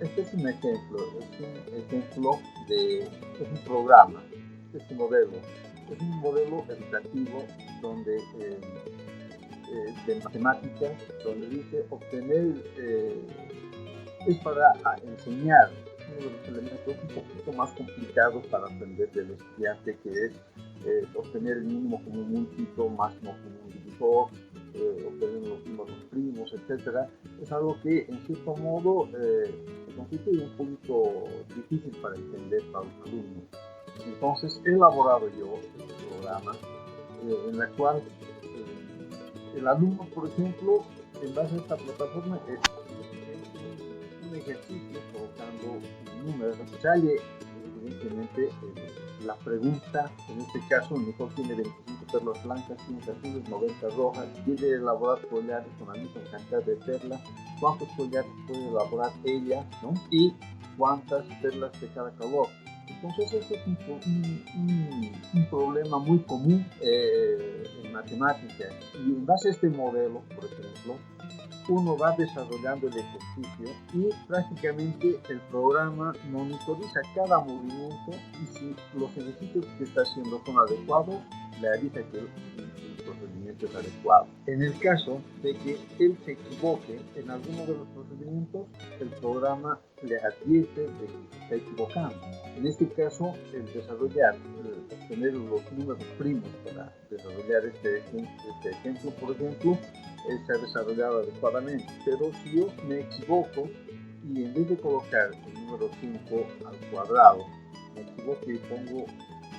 Este es un ejemplo es un programa, este modelo es un modelo educativo donde de matemáticas, donde dice obtener, es para enseñar uno de los elementos un poquito más complicados para aprender del estudiante, que es obtener el mínimo común múltiplo, máximo común divisor, obtener los números primos, etc. Es algo que en cierto modo se constituye un poquito difícil para entender para los alumnos. Entonces he elaborado yo este programa en la cual el alumno, por ejemplo, en base a esta plataforma es un ejercicio colocando números, sale evidentemente la pregunta. En este caso el mejor tiene 25 perlas blancas, 15 azules, 90 rojas, quiere elaborar collares con la misma cantidad de perlas, cuántos collares puede elaborar ella, ¿no? Y cuántas perlas de cada color. Entonces este es un problema muy común en matemáticas, y en base a este modelo, por ejemplo, uno va desarrollando el ejercicio y prácticamente el programa monitoriza cada movimiento, y si los ejercicios que está haciendo son adecuados, le avisa que el procedimiento es adecuado. En el caso de que él se equivoque en alguno de los procedimientos, el programa le advierte de que se está equivocando. En este caso, el obtener los números primos para desarrollar este ejemplo, por ejemplo, se ha desarrollado adecuadamente. Pero si yo me equivoco y en vez de colocar el número 5 al cuadrado, me equivoco y pongo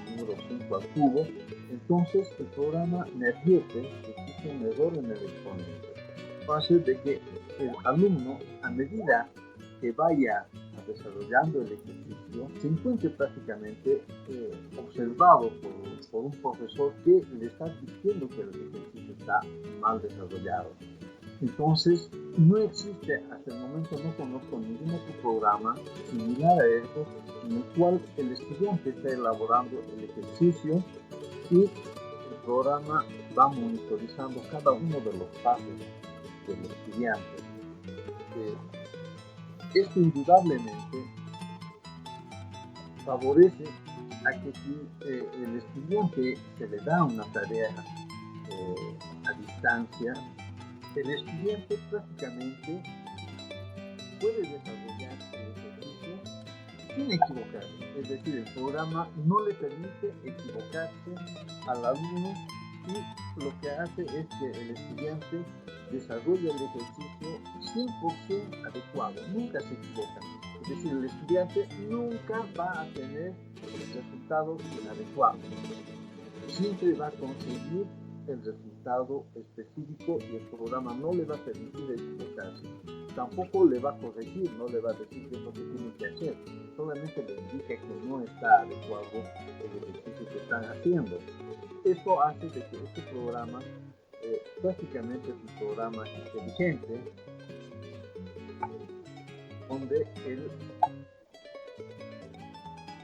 el número 5 al cubo, entonces el programa me advierte que existe un error en el exponente. Hace de que el alumno, a medida que vaya desarrollando el ejercicio, se encuentre prácticamente observado por un profesor que le está diciendo que el ejercicio está mal desarrollado. Entonces, no existe, hasta el momento no conozco ningún otro programa similar a esto, en el cual el estudiante está elaborando el ejercicio y el programa va monitorizando cada uno de los pasos del estudiante. Esto indudablemente favorece a que si el estudiante se le da una tarea a distancia, el estudiante prácticamente puede desarrollar el ejercicio sin equivocarse. Es decir, el programa no le permite equivocarse al alumno, y lo que hace es que el estudiante desarrolla el ejercicio 100% adecuado, nunca se equivoca. Es decir, el estudiante nunca va a tener resultados inadecuados, siempre va a conseguir el resultado específico, y el programa no le va a permitir equivocarse. Tampoco le va a corregir, no le va a decir qué es lo que tiene que hacer, solamente le indica que no está adecuado el ejercicio que están haciendo. Esto hace de que este programa prácticamente es un programa inteligente,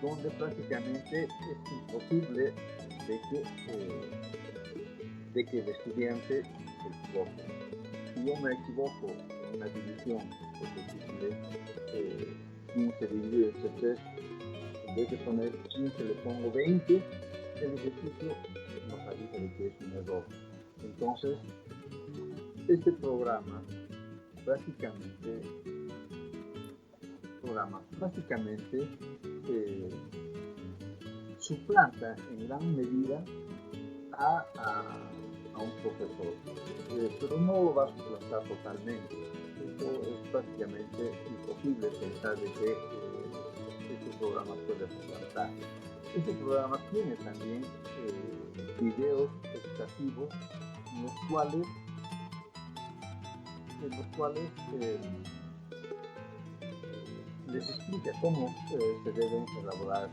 donde prácticamente es imposible de que el estudiante se equivoque. Si yo me equivoco en una división, porque 15 dividido entre 3, en vez de poner 15 le pongo 20, el ejercicio nos avisa de que es un error. Entonces, este programa prácticamente suplanta en gran medida a un profesor, pero no lo va a suplantar totalmente. Esto es prácticamente imposible pensar de que este programa puede suplantar. Este programa tiene también videos educativos en los cuales les explica cómo se deben elaborar.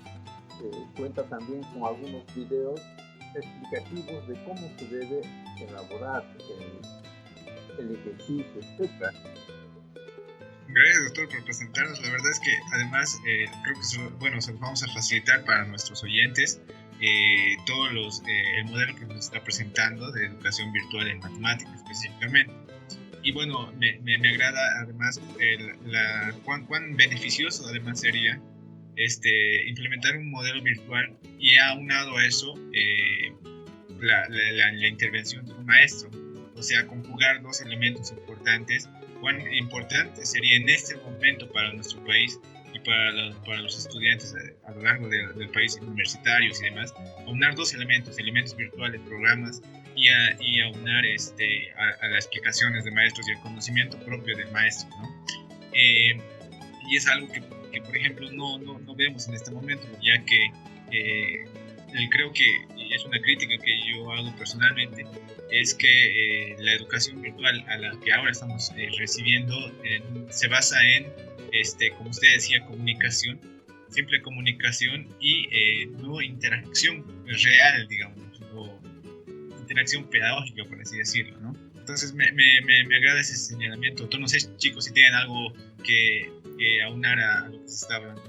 Cuenta también con algunos videos explicativos de cómo se debe elaborar el ejercicio, etc. Gracias, doctor, por presentarnos. La verdad es que además creo que se los vamos a facilitar para nuestros oyentes el modelo que nos está presentando de educación virtual en matemáticas específicamente. Y bueno, me agrada además cuán beneficioso además sería implementar un modelo virtual y aunado a eso la intervención de un maestro. O sea, conjugar dos elementos importantes. Cuán importante sería en este momento para nuestro país y para los estudiantes a lo largo del país, universitarios y demás, aunar dos elementos virtuales, programas, y aunar a las explicaciones de maestros y el conocimiento propio del maestro, ¿no? Y es algo que por ejemplo, no vemos en este momento, ya que creo que, y es una crítica que yo hago personalmente, es que la educación virtual a la que ahora estamos recibiendo se basa en, como usted decía, comunicación, simple comunicación y no interacción real, digamos, o interacción pedagógica, por así decirlo, ¿no? Entonces me agrada ese señalamiento. Doctor, no sé, chicos, si tienen algo que aunar a lo que se está hablando.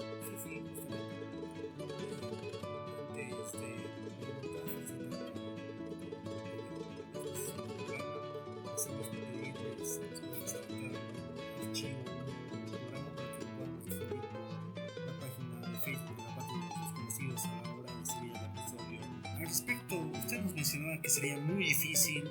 Al respecto, usted nos mencionaba que sería muy difícil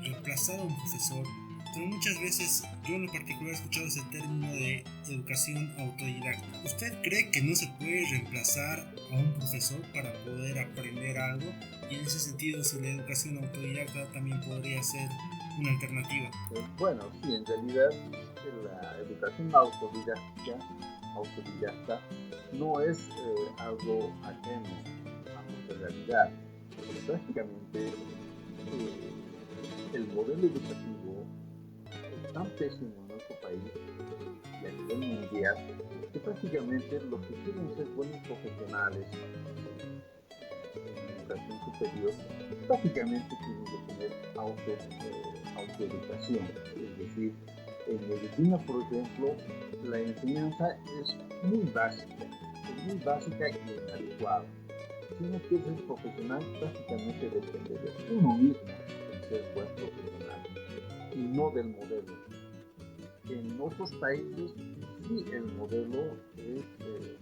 reemplazar a un profesor, pero muchas veces yo en lo particular he escuchado ese término de educación autodidacta. ¿Usted cree que no se puede reemplazar a un profesor para poder aprender algo? Y en ese sentido, si la educación autodidacta también podría ser una alternativa. Bueno, sí, en realidad la educación autodidacta no es algo ajeno a nuestra realidad. Prácticamente el modelo educativo es tan pésimo en nuestro país y a nivel mundial que prácticamente los que quieren ser buenos profesionales en educación superior prácticamente tienen que tener autoeducación. Es decir, en medicina, por ejemplo, la enseñanza es muy básica y inadecuada. Si uno quiere ser profesional, prácticamente depende de uno mismo el ser buen profesional y no del modelo. En otros países sí el modelo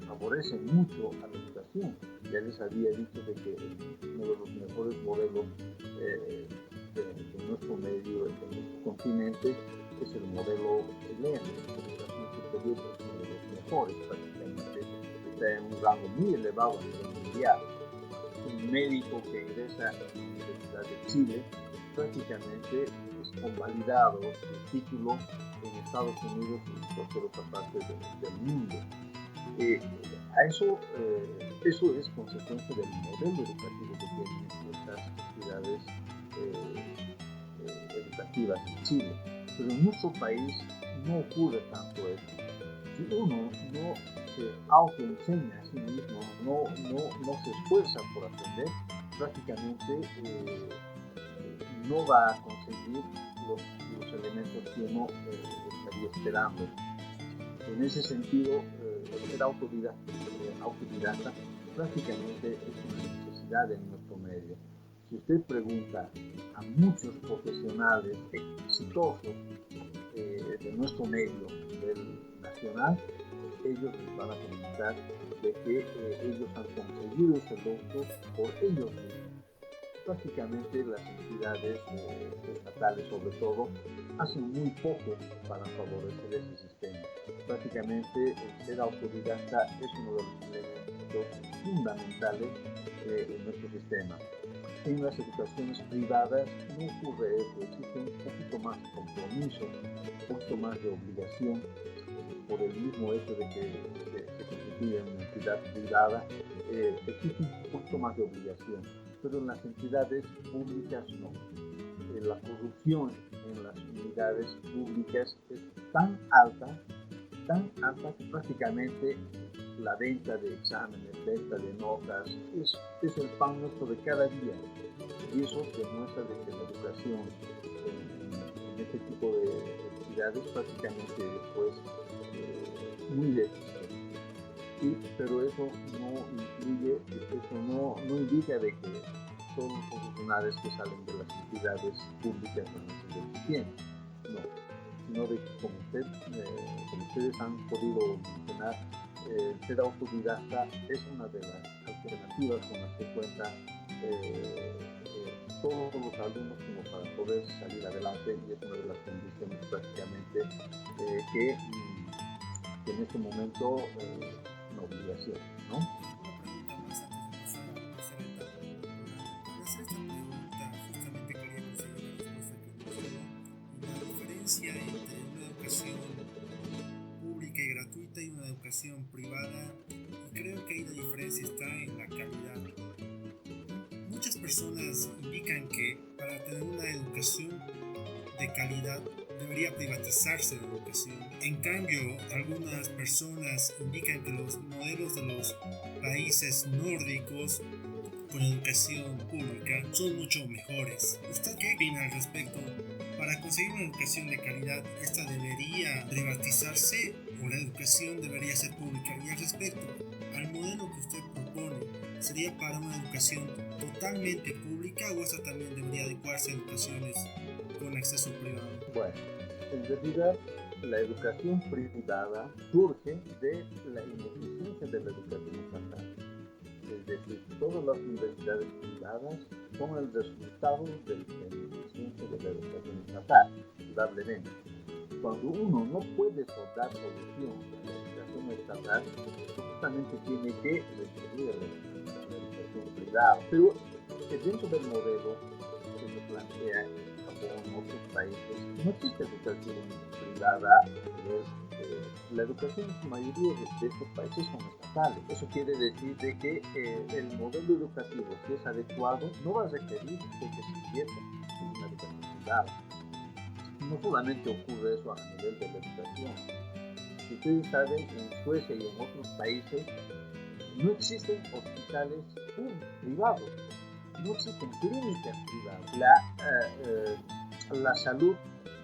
favorece mucho a la educación. Ya les había dicho de que uno de los mejores modelos de nuestro medio, de nuestro continente, es el modelo chileno. La educación superior es uno de los mejores, prácticamente está en un rango muy elevado a nivel mundial. Un médico que ingresa a la Universidad de Chile prácticamente es convalidado el título en Estados Unidos y en cualquier otra parte del mundo. Eso es consecuencia del modelo educativo que tienen nuestras entidades educativas en Chile. Pero en nuestro país no ocurre tanto eso. Si uno no se autoenseña a sí mismo, no se esfuerza por aprender, prácticamente no va a conseguir los elementos que uno estaría esperando. En ese sentido, ser autodidacta prácticamente es una necesidad en nuestro medio. Si usted pregunta a muchos profesionales exitosos de nuestro medio, del nacional, ellos les van a comentar de que ellos han conseguido ese logro por ellos mismos. Prácticamente las entidades estatales, sobre todo, hacen muy poco para favorecer ese sistema. Prácticamente el ser autodidacta es uno de los elementos fundamentales en nuestro sistema. En las educaciones privadas no ocurre eso, existe un poquito más de compromiso, un poquito más de obligación por el mismo hecho de que se constituye una entidad privada, existe un poquito más de obligación, pero en las entidades públicas no. La corrupción en las unidades públicas es tan alta que prácticamente la venta de exámenes, venta de notas, es el pan nuestro de cada día. Y eso demuestra de que la educación en este tipo de actividades prácticamente pues muy deficiente. Pero eso no indica de que todos los profesionales que salen de las entidades públicas van a ser deficientes. No, sino de que como ustedes han podido mencionar, ser autodidacta es una de las alternativas con las que cuentan todos los alumnos como para poder salir adelante, y es una de las condiciones prácticamente que en este momento una obligación, ¿no? Una pregunta más antes de pasar a la tercera etapa. Al hacer esta pregunta, justamente quería conseguir la respuesta que nos dio, la diferencia entre una educación pública y gratuita y una educación privada, y creo que ahí la diferencia está en la calidad. Muchas personas indican que para tener una educación de calidad debería privatizarse la educación. En cambio, algunas personas indican que los modelos de los países nórdicos con educación pública son mucho mejores. ¿Usted qué opina al respecto? Para conseguir una educación de calidad, ¿esta debería privatizarse o la educación debería ser pública? Y al respecto, al modelo que usted propone, ¿sería para una educación totalmente pública o esta también debería adecuarse a educaciones con acceso privado? Bueno, en realidad la educación privada surge de la ineficiencia de la educación estatal. Es decir, todas las universidades privadas son el resultado de la ineficiencia de la educación estatal, indudablemente. Cuando uno no puede dar solución a la educación estatal, justamente tiene que recurrir a la educación privada. Pero dentro del modelo que se plantea en Japón, en otros países, no existe educación privada. La educación en su mayoría de estos países son estatales. Eso quiere decir de que el modelo educativo, si es adecuado, no va a requerir de que se invierta en una educación privada. No solamente ocurre eso a nivel de la educación. Si ustedes saben, en Suecia y en otros países no existen hospitales privados, no existen clínicas privadas. La salud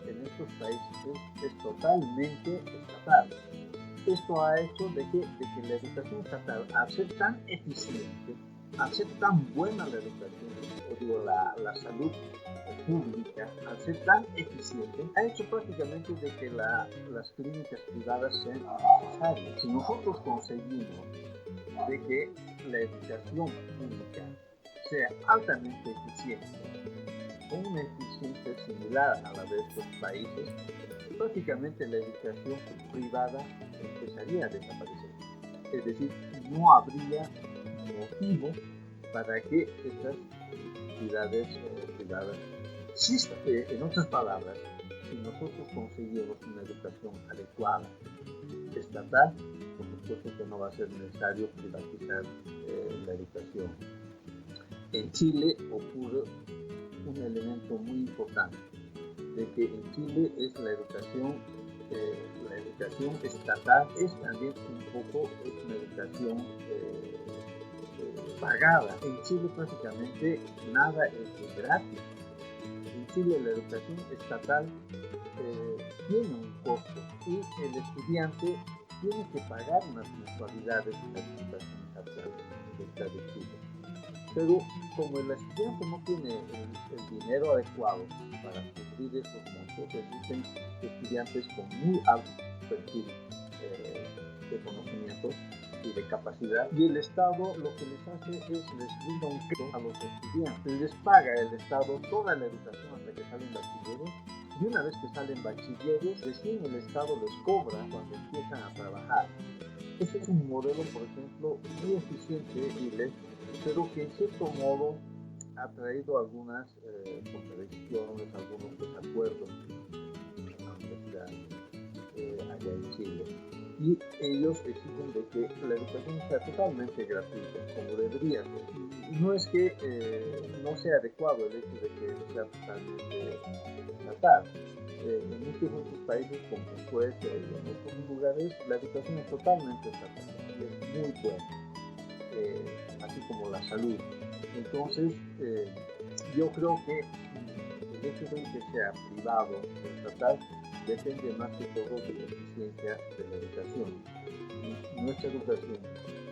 en estos países es totalmente estatal. Esto ha hecho de que la educación estatal, al ser tan eficiente, al ser tan buena la educación, la salud pública, al ser tan eficiente, ha hecho prácticamente de que las clínicas privadas sean necesarias. Si nosotros conseguimos de que la educación pública sea altamente eficiente, con una eficiencia similar a la de estos países, prácticamente la educación privada empezaría a desaparecer. Es decir, no habría motivo para que estas entidades privadas existan. En otras palabras, si nosotros conseguimos una educación adecuada, estatal, por supuesto que no va a ser necesario privatizar la educación. En Chile ocurre un elemento muy importante, de que en Chile es la educación estatal, es también un poco una educación pagada. En Chile prácticamente nada es gratis. En Chile la educación estatal tiene un costo y el estudiante tiene que pagar unas mensualidades en la educación estatal de Chile. Pero como el estudiante no tiene el dinero adecuado para cubrir esos montos, existen estudiantes con muy alto perfil de conocimientos y de capacidad, y el Estado lo que les hace es les brinda un crédito a los estudiantes, les paga el Estado toda la educación hasta que salen bachilleres, y una vez que salen bachilleres, recién el Estado les cobra cuando empiezan a trabajar. Ese es un modelo, por ejemplo, muy eficiente, pero que en cierto modo ha traído algunas contradicciones, algunos desacuerdos en la universidad allá en Chile. Y ellos exigen de que la educación sea totalmente gratuita, como debería ser. No es que no sea adecuado el hecho de que sea totalmente estatal. En muchos otros países, como Suecia y en otros lugares, la educación es totalmente estatal. Y es muy buena, así como la salud. Entonces, yo creo que el hecho de que sea privado o estatal depende más que todo de la eficiencia de la educación. Y nuestra educación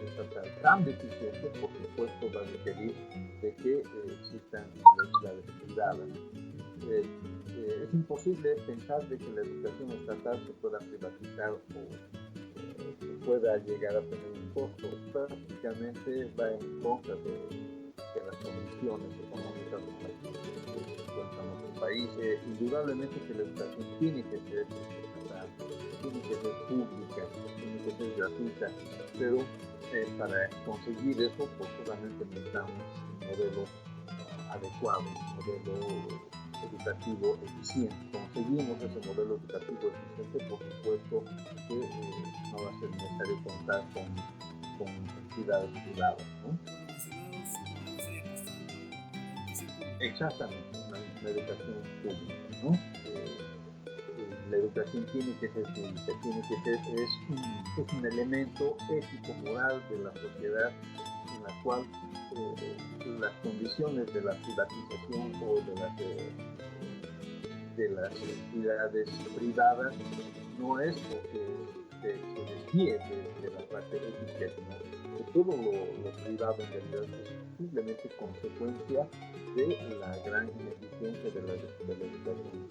estatal tan deficiente, por supuesto, va a requerir de que existan universidades privadas. Es imposible pensar de que la educación estatal se pueda privatizar o pueda llegar a tener un costo. Prácticamente va en contra de las condiciones económicas que se encuentran en nuestro país. Indudablemente que la educación tiene que ser estatal, tiene que ser pública, tiene que ser gratuita, pero para conseguir eso, pues solamente necesitamos un modelo adecuado, un modelo educativo eficiente. Conseguimos ese modelo educativo eficiente, por supuesto que no va a ser necesario contar con entidades privadas, ¿no? Exactamente, una educación pública, ¿no? La educación tiene que ser pública, tiene que ser, es un elemento ético-moral de la sociedad en la cual las condiciones de la privatización o de las entidades privadas no es porque se desvíe de la parte ética, sino que todo lo privado en realidad es simplemente consecuencia de la gran ineficiencia de la educación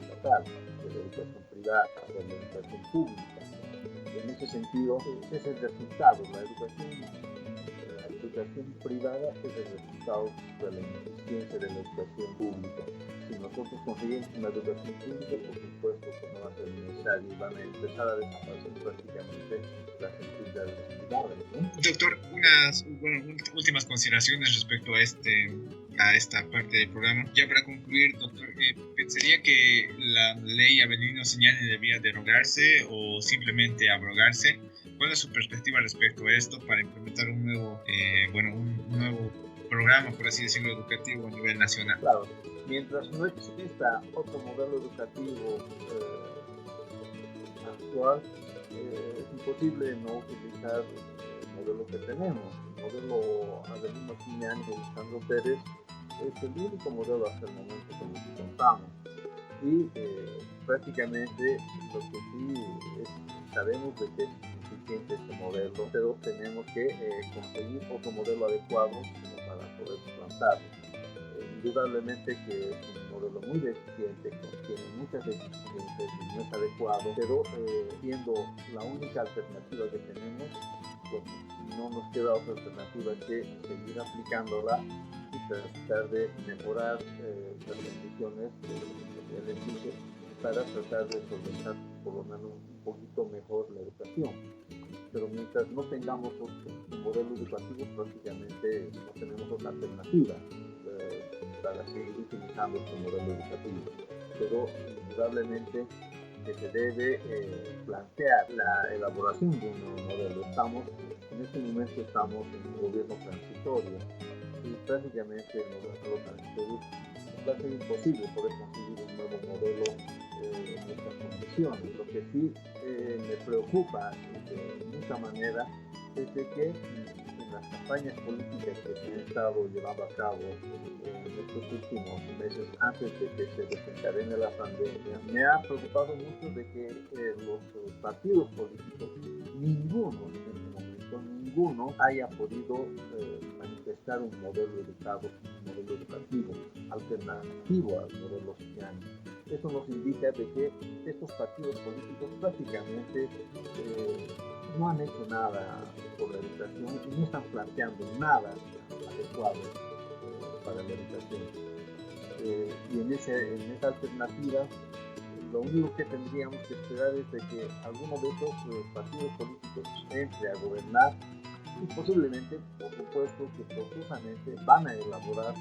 estatal, de la educación privada, de la educación pública. En ese sentido, ese es el resultado. La educación privada es el resultado de la ineficiencia de la educación pública. Si nosotros conseguimos una educación pública, por supuesto que no va a ser necesario y van a empezar a desaparecer prácticamente las entidades privadas, ¿no? Doctor, unas últimas consideraciones respecto a esta parte del programa. Ya para concluir, doctor, ¿pensaría que la ley Avelino Cignani debía derogarse o simplemente abrogarse? ¿Cuál es su perspectiva respecto a esto para implementar un nuevo programa, por así decirlo, educativo a nivel nacional? Claro, mientras no exista otro modelo educativo actual, es imposible no utilizar el modelo que tenemos. El modelo Avelino Cignani de Lisandro Pérez es el único modelo hasta el momento con el que contamos. Y prácticamente lo que sí sabemos de que es insuficiente este modelo, pero tenemos que conseguir otro modelo adecuado como para poder suplantarlo. Indudablemente que es un modelo muy deficiente, contiene muchas deficiencias y no es adecuado, pero siendo la única alternativa que tenemos, pues no nos queda otra alternativa que seguir aplicándola y tratar de mejorar las condiciones sociales para tratar de solventar por lo menos un poquito mejor la educación. Pero mientras no tengamos un modelo educativo, prácticamente no tenemos otra alternativa para seguir utilizando este modelo educativo. Pero indudablemente que se debe plantear la elaboración de un nuevo modelo. En este momento estamos en un gobierno transitorio y prácticamente el modelo transitorio va a ser imposible poder conseguir un nuevo modelo en estas condiciones. Lo que sí me preocupa de mucha manera es de que en las campañas políticas que se han estado llevando a cabo en estos últimos meses antes de que se desencadene la pandemia, me ha preocupado mucho de que los partidos políticos, ninguno en este momento, ninguno haya podido manifestar un modelo educativo alternativo al modelo Cignani. Eso nos indica de que estos partidos políticos prácticamente no han hecho nada por la educación y no están planteando nada adecuado para la educación. Y en esa alternativa, lo único que tendríamos que esperar es de que alguno de esos partidos políticos entre a gobernar y posiblemente, por supuesto, que forzosamente van a elaborar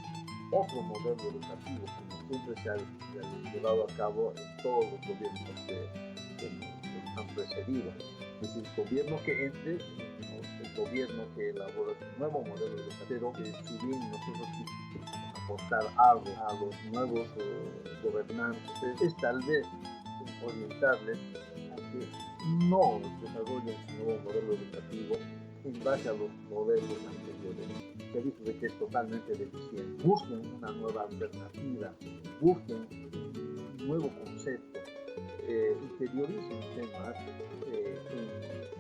otro modelo educativo, como siempre se ha llevado a cabo en todos los gobiernos que nos han precedido. Es decir, el gobierno que entre, el gobierno que elabora un nuevo modelo educativo, si bien nosotros queremos aportar algo a los nuevos gobernantes, es tal vez orientarles a que no desarrollen su nuevo modelo educativo en base a los modelos anteriores. Se ha visto de que es totalmente deficiente. Busquen una nueva alternativa, busquen un nuevo concepto, interioricen temas,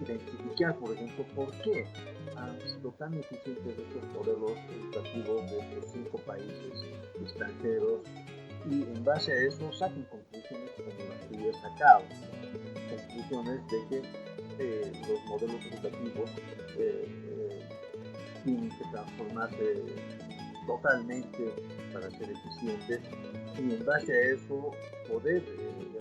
identificar, por ejemplo, por qué han sido tan eficientes estos modelos educativos de estos 5 países extranjeros, y en base a eso saquen conclusiones como las que yo he sacado, conclusiones de que los modelos educativos tienen que transformarse totalmente para ser eficientes, y en base a eso poder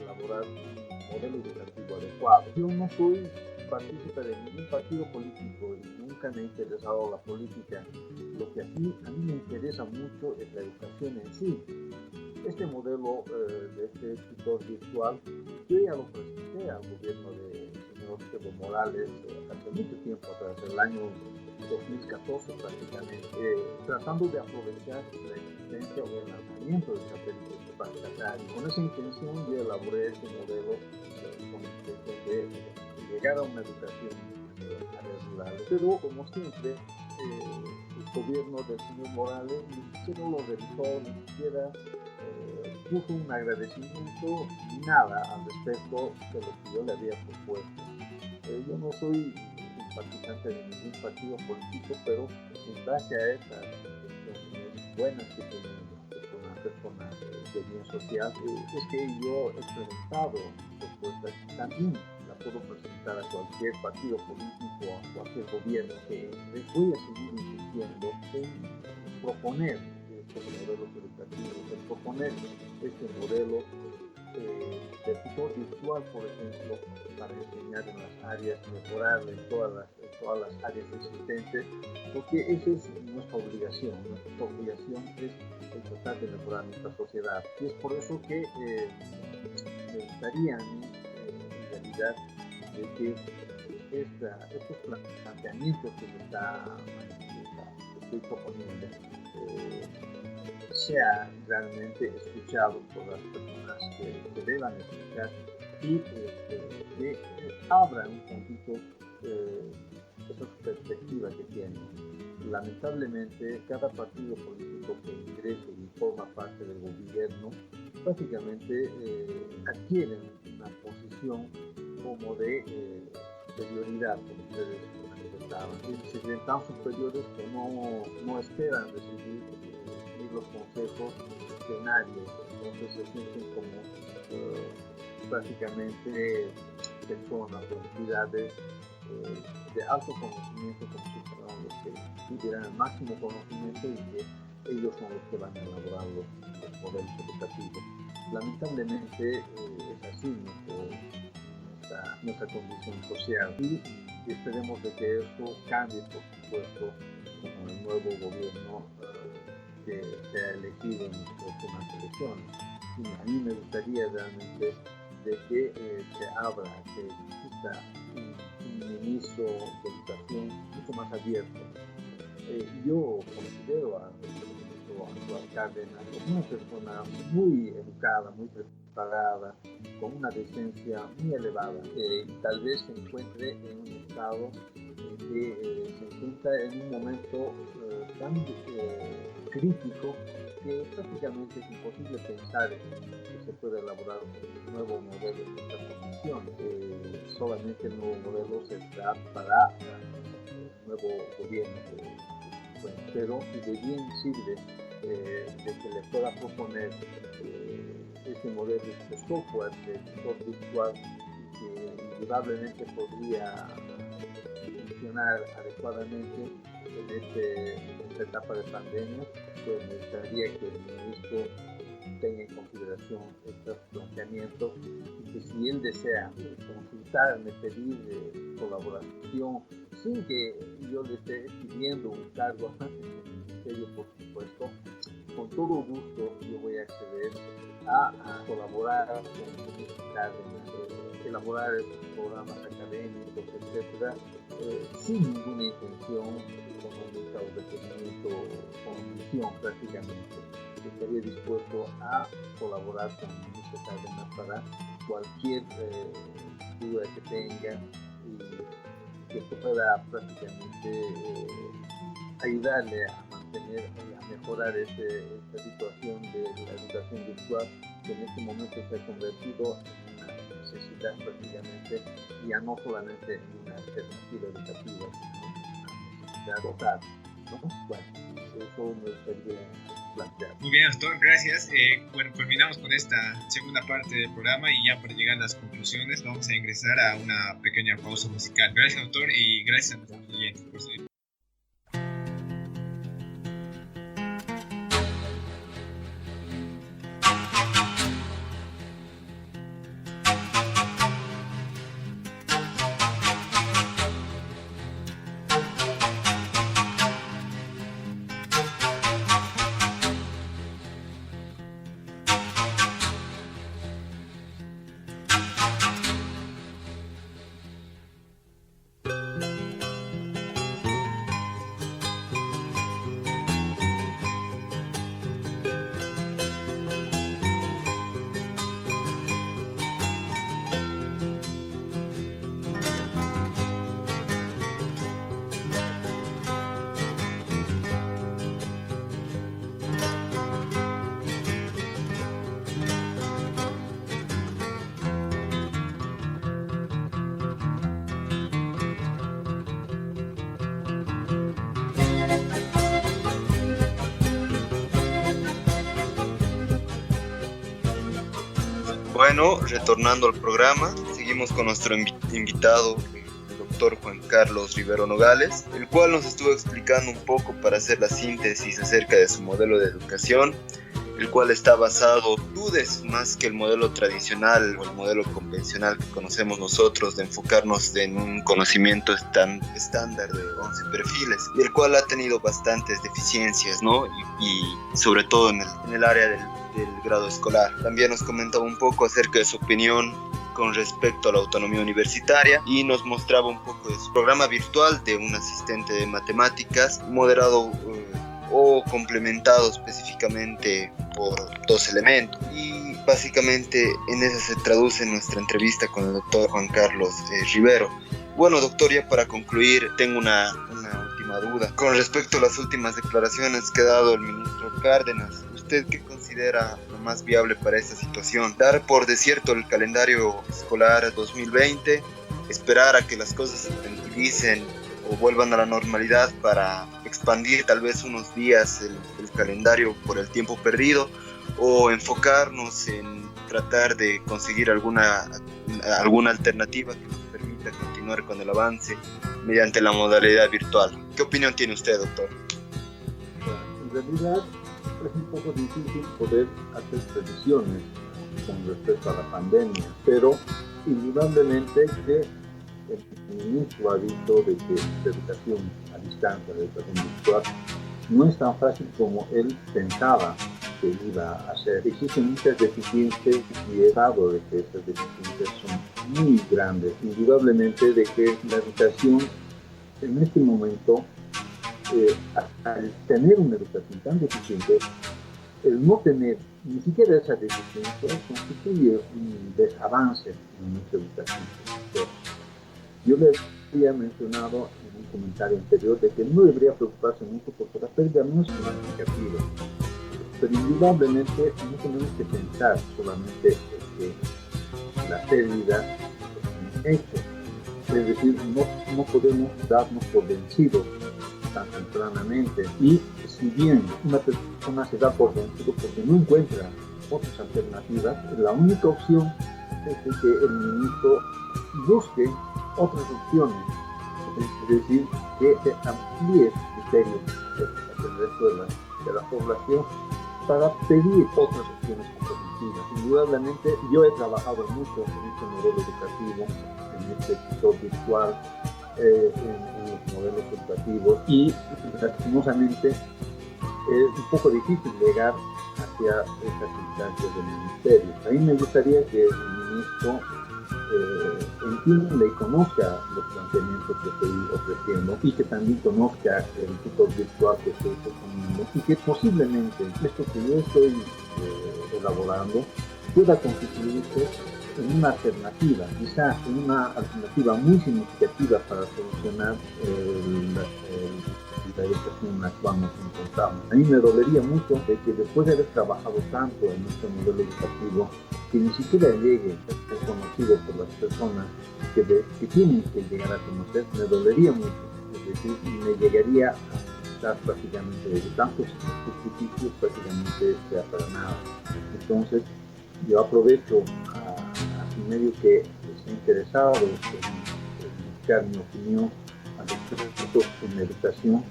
elaborar un modelo educativo adecuado. Yo no soy partícipe de ningún partido político y nunca me ha interesado la política. Lo que a mí me interesa mucho es la educación en sí. Este modelo de este tutor virtual, yo ya lo presenté al gobierno del señor Evo Morales hace mucho tiempo atrás, el año 2014 prácticamente, tratando de aprovechar la existencia o el lanzamiento de satélites para sacar. Y con esa intención yo elaboré este modelo con la intención de llegar a una educación en las áreas rurales. Pero como siempre, el gobierno del señor Morales ni siquiera lo revisó, ni siquiera puso un agradecimiento ni nada al respecto de lo que yo le había propuesto. Yo no soy participante de ningún partido político, pero en base a estas intenciones buenas que tienen una persona de bien social, es que yo he presentado propuestas y también la puedo presentar a cualquier partido político, a cualquier gobierno, que les voy a seguir insistiendo en proponer estos modelos educativos, en proponer este modelo de tutor virtual, por ejemplo, para enseñar en las áreas, mejorar en todas las áreas existentes, porque esa es nuestra obligación. Nuestra obligación es tratar de mejorar nuestra sociedad. Y es por eso que me gustaría a mí, en realidad, de que estos planteamientos que estoy proponiendo sea realmente escuchado por las personas que deban escuchar, y que abran un poquito esas perspectivas que tienen. Lamentablemente, cada partido político que ingrese y forma parte del gobierno prácticamente adquieren una posición como de superioridad, como ustedes manifestaban. Se creen tan superiores que no esperan recibir los consejos de nadie, entonces se sienten como prácticamente personas o entidades de alto conocimiento, como si fueran los que tuvieran el máximo conocimiento, y que ellos son los que van a elaborar los modelos educativos. Lamentablemente es así nuestra condición social, y esperemos de que esto cambie, por supuesto, con el nuevo gobierno que sea elegido en las próximas elecciones. Y a mí me gustaría realmente de que se abra, que exista un ministro de educación mucho más abierto. Yo considero a Antoine Cárdenas como una persona muy educada, muy preparada, con una decencia muy elevada, y tal vez se encuentre en un estado que se encuentra en un momento tan crítico que prácticamente es imposible pensar que se pueda elaborar un nuevo modelo en estas condiciones. Solamente el nuevo modelo se da para el nuevo gobierno, pero si de bien sirve de que le pueda proponer este modelo de software de tutor virtual, que indudablemente podría funcionar adecuadamente en esta etapa de pandemia, pues me gustaría que el ministro tenga en consideración estos planteamientos, y que si él desea consultarme, pedir colaboración, sin que yo le esté pidiendo un cargo ante el ministerio, por supuesto, con todo gusto yo voy a acceder a colaborar con el ministro Cárdenas, elaborar estos programas académicos, etcétera, sin ninguna intención económica o requerimiento con misión prácticamente. Estaría dispuesto a colaborar con el ministro Cárdenas para cualquier duda que tenga, y que pueda prácticamente ayudarle a mantener y a mejorar esta situación de la educación virtual, que en este momento se ha convertido en una necesidad prácticamente, ya no solamente en una alternativa educativa, sino una necesidad total, ¿no? Bueno, eso me gustaría plantear. Muy bien, doctor, gracias. Bueno, terminamos con esta segunda parte del programa y ya para llegar a las conclusiones vamos a ingresar a una pequeña pausa musical. Gracias, doctor, y gracias a nuestros oyentes por seguir. Bueno, retornando al programa, seguimos con nuestro invitado, el doctor Juan Carlos Rivero Nogales, el cual nos estuvo explicando un poco para hacer la síntesis acerca de su modelo de educación, el cual está basado, dudes más que el modelo tradicional o el modelo convencional que conocemos nosotros, de enfocarnos en un conocimiento estándar de 11 perfiles, y el cual ha tenido bastantes deficiencias, ¿no? Y sobre todo en el área del grado escolar. También nos comentaba un poco acerca de su opinión con respecto a la autonomía universitaria y nos mostraba un poco de su programa virtual de un asistente de matemáticas moderado o complementado específicamente por 2 elementos. Y básicamente en eso se traduce nuestra entrevista con el doctor Juan Carlos Rivero. Bueno, doctor, ya para concluir, tengo una última duda. Con respecto a las últimas declaraciones que ha dado el ministro Cárdenas, ¿usted qué considera lo más viable para esta situación? ¿Dar por desierto el calendario escolar 2020? ¿Esperar a que las cosas se tranquilicen o vuelvan a la normalidad para expandir tal vez unos días el calendario por el tiempo perdido? ¿O enfocarnos en tratar de conseguir alguna alternativa que nos permita continuar con el avance mediante la modalidad virtual? ¿Qué opinión tiene usted, doctor? En realidad es un poco difícil poder hacer predicciones con respecto a la pandemia, pero indudablemente que el ministro ha dicho de que la educación a distancia, la educación virtual, no es tan fácil como él pensaba que iba a hacer. Existen muchas deficiencias y he dado de que estas deficiencias son muy grandes. Indudablemente de que la educación en este momento, al tener una educación tan deficiente, el no tener ni siquiera esa deficiencia constituye un desavance en nuestra educación. Yo le había mencionado en un comentario anterior de que no debería preocuparse mucho porque la pérdida no es significativa, pero indudablemente no tenemos que pensar solamente en que la pérdida es un hecho, es decir, no podemos darnos por vencidos tan tempranamente, y si bien una persona se da por vencido porque no encuentra otras alternativas, la única opción es que el ministro busque otras opciones, es decir, que se amplíe el criterio del resto de la población para pedir otras opciones competitivas. Indudablemente, yo he trabajado mucho en este modelo educativo, en este sector virtual, en los modelos educativos, y lastimosamente es un poco difícil llegar hacia estas instancias del ministerio. A mí me gustaría que el ministro entienda y conozca los planteamientos que estoy ofreciendo y que también conozca el tutor virtual que estoy proponiendo, y que posiblemente esto que yo estoy elaborando pueda constituirse una alternativa, quizá una alternativa muy significativa para solucionar la educación en la cual nos encontramos. A mí me dolería mucho de que después de haber trabajado tanto en nuestro modelo educativo, que ni siquiera llegue a ser conocido por las personas que tienen que llegar a conocer, me dolería mucho. Es decir, me llegaría a estar prácticamente de tantos sacrificios, prácticamente sea para nada. Entonces, yo aprovecho a su medio que está interesado en buscar mi opinión al respecto en la educación.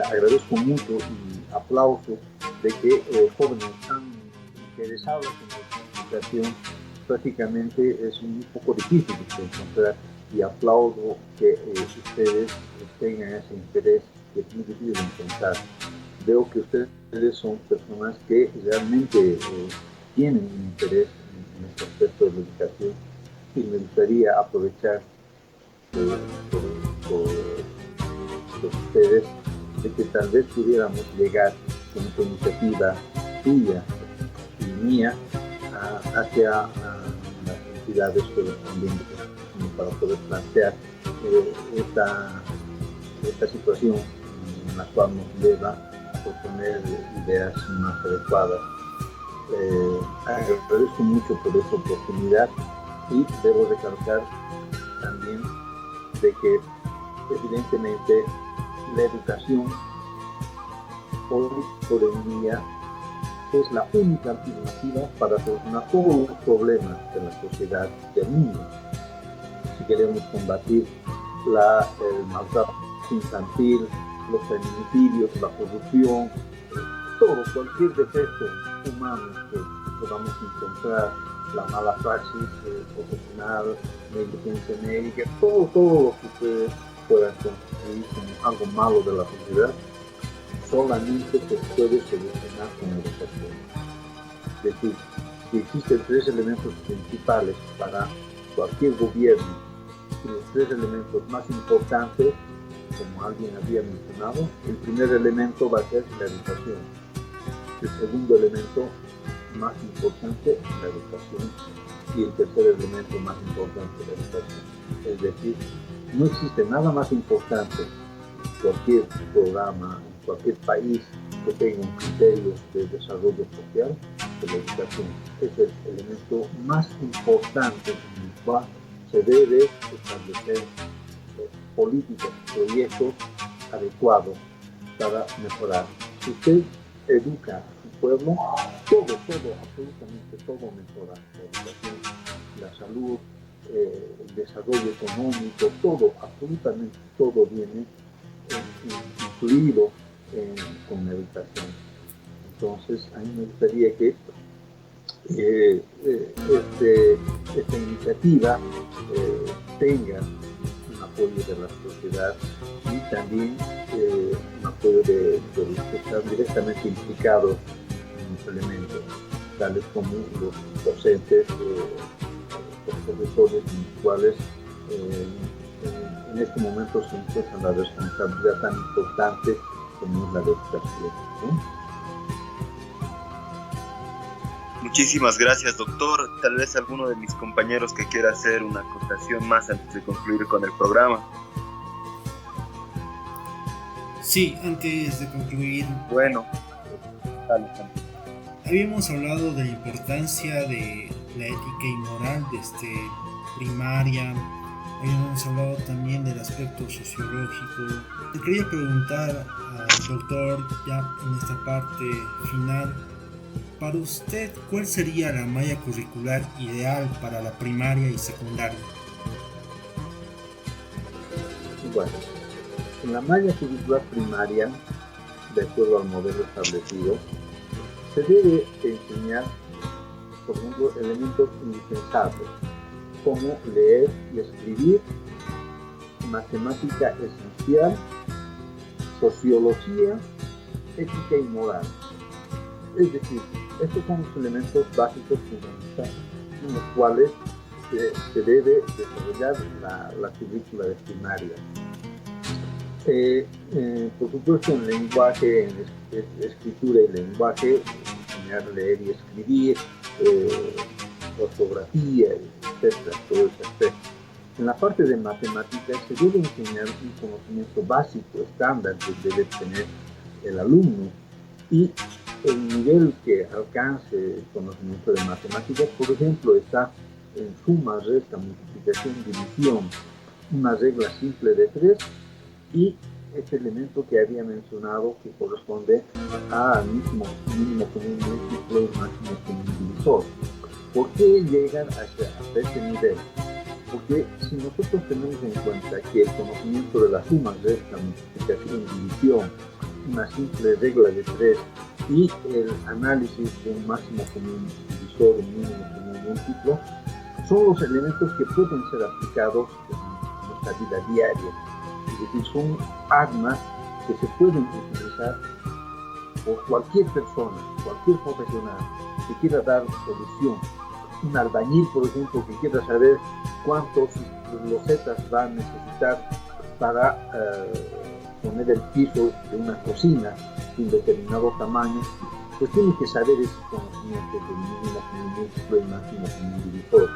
Agradezco mucho y aplauso de que jóvenes tan interesados en la educación prácticamente es un poco difícil de encontrar, y aplaudo que ustedes tengan ese interés que es muy difícil de encontrar. Veo que ustedes son personas que realmente tienen un interés en este aspecto de la educación, y me gustaría aprovechar por ustedes de que tal vez pudiéramos llegar con esta iniciativa tuya y mía hacia las entidades correspondientes para poder plantear esta situación en la cual nos lleva a proponer ideas más adecuadas. Agradezco mucho por esta oportunidad, y debo recalcar también de que evidentemente la educación hoy por en día es la única alternativa para solucionar todos los problemas de la sociedad del mundo. Si queremos combatir el maltrato infantil, los feminicidios, la corrupción, cualquier defecto humano que podamos encontrar, la mala praxis profesional, negligencia médica, todo lo que ustedes puedan construir como algo malo de la sociedad, solamente se puede solucionar con educación. Es decir, si existen tres elementos principales para cualquier gobierno, y los tres elementos más importantes, como alguien había mencionado, el primer elemento va a ser la educación. El segundo elemento más importante, la educación, y el tercer elemento más importante, la educación. Es decir, no existe nada más importante en cualquier programa, en cualquier país que tenga un criterio de desarrollo social que la educación. Es el elemento más importante en el cual se debe establecer políticas, proyectos adecuados para mejorar. Si usted educa a su pueblo, todo, absolutamente todo mejora. La educación, la salud, el desarrollo económico, todo, absolutamente todo viene incluido con la educación. Entonces, a mí me gustaría que esta iniciativa tenga un apoyo de la sociedad, y también un apoyo de los que están directamente implicados en los elementos, tales como los docentes, los profesores, en los cuales en este momento se encuentra la responsabilidad tan importante como es la de educación, ¿no? Muchísimas gracias, doctor. Tal vez alguno de mis compañeros que quiera hacer una acotación más antes de concluir con el programa. Sí, antes de concluir. Bueno, dale. Habíamos hablado de la importancia de la ética y moral desde primaria. Habíamos hablado también del aspecto sociológico. Le quería preguntar al doctor, ya en esta parte final, para usted, ¿cuál sería la malla curricular ideal para la primaria y secundaria? Bueno, en la malla curricular primaria, de acuerdo al modelo establecido, se debe enseñar, por ejemplo, elementos indispensables, como leer y escribir, matemática esencial, sociología, ética y moral. Es decir, estos son los elementos básicos fundamentales en los cuales se debe desarrollar la currícula de primaria. Por supuesto, en lenguaje, en escritura y lenguaje, enseñar a leer y escribir, ortografía, etcétera, todo ese aspecto. En la parte de matemáticas se debe enseñar un conocimiento básico, estándar, que debe tener el alumno, y el nivel que alcance el conocimiento de matemáticas, por ejemplo, está en suma, resta, multiplicación, división, una regla simple de 3 y este elemento que había mencionado que corresponde al mínimo común múltiplo y máximo común divisor. ¿Por qué llegan hasta este nivel? Porque si nosotros tenemos en cuenta que el conocimiento de la suma, resta, multiplicación, división, una simple regla de 3 y el análisis de un máximo común divisor, un mínimo común múltiplo, son los elementos que pueden ser aplicados en nuestra vida diaria. Es decir, son armas que se pueden utilizar por cualquier persona, cualquier profesional que quiera dar solución. Un albañil, por ejemplo, que quiera saber cuántos losetas va a necesitar para poner el piso de una cocina de un determinado tamaño, pues tiene que saber esos conocimientos del mínimo común múltiplo y máximo común divisor.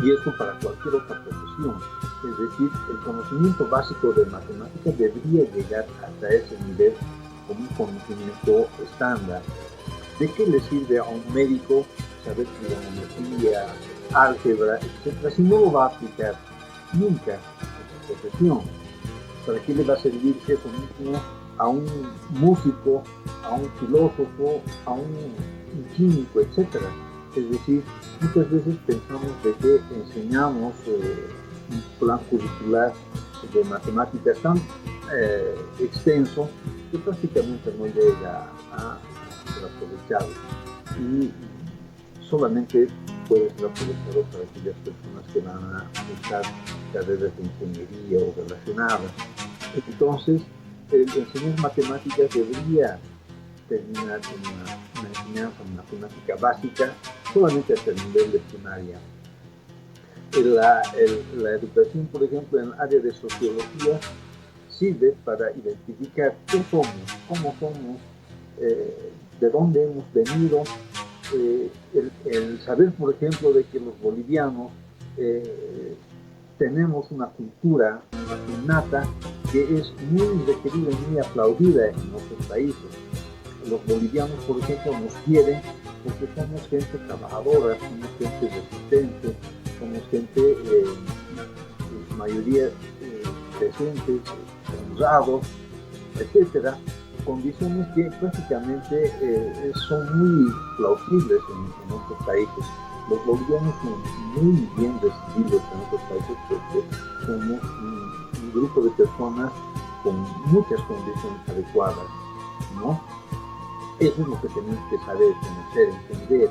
Y eso para cualquier otra profesión. Es decir, el conocimiento básico de matemáticas debería llegar hasta ese nivel como un conocimiento estándar. ¿De qué le sirve a un médico saber trigonometría, álgebra, etcétera, si no lo va a aplicar nunca en su profesión? ¿Para qué le va a servir eso mismo a un músico, a un filósofo, a un químico, etcétera? Es decir, muchas veces pensamos de que enseñamos un plan curricular de matemáticas tan extenso que prácticamente no llega a ser aprovechado y solamente puede ser aprovechado para aquellas personas que van a buscar carreras de ingeniería o relacionadas. Entonces, el enseñar matemáticas debería terminar en una enseñanza matemática básica solamente hasta el nivel de primaria. La educación, por ejemplo, en el área de sociología sirve para identificar qué somos, cómo somos, de dónde hemos venido, el saber, por ejemplo, de que los bolivianos tenemos una cultura innata que es muy requerida y muy aplaudida en otros países. Los bolivianos, por ejemplo, nos quieren porque somos gente trabajadora, somos gente resistente, somos gente, en mayoría, decentes, honrados, etcétera, condiciones que prácticamente son muy plausibles en otros países. Los bolivianos son muy bien recibidos en otros países porque somos un grupo de personas con muchas condiciones adecuadas, ¿no? Eso es lo que tenemos que saber, conocer, entender,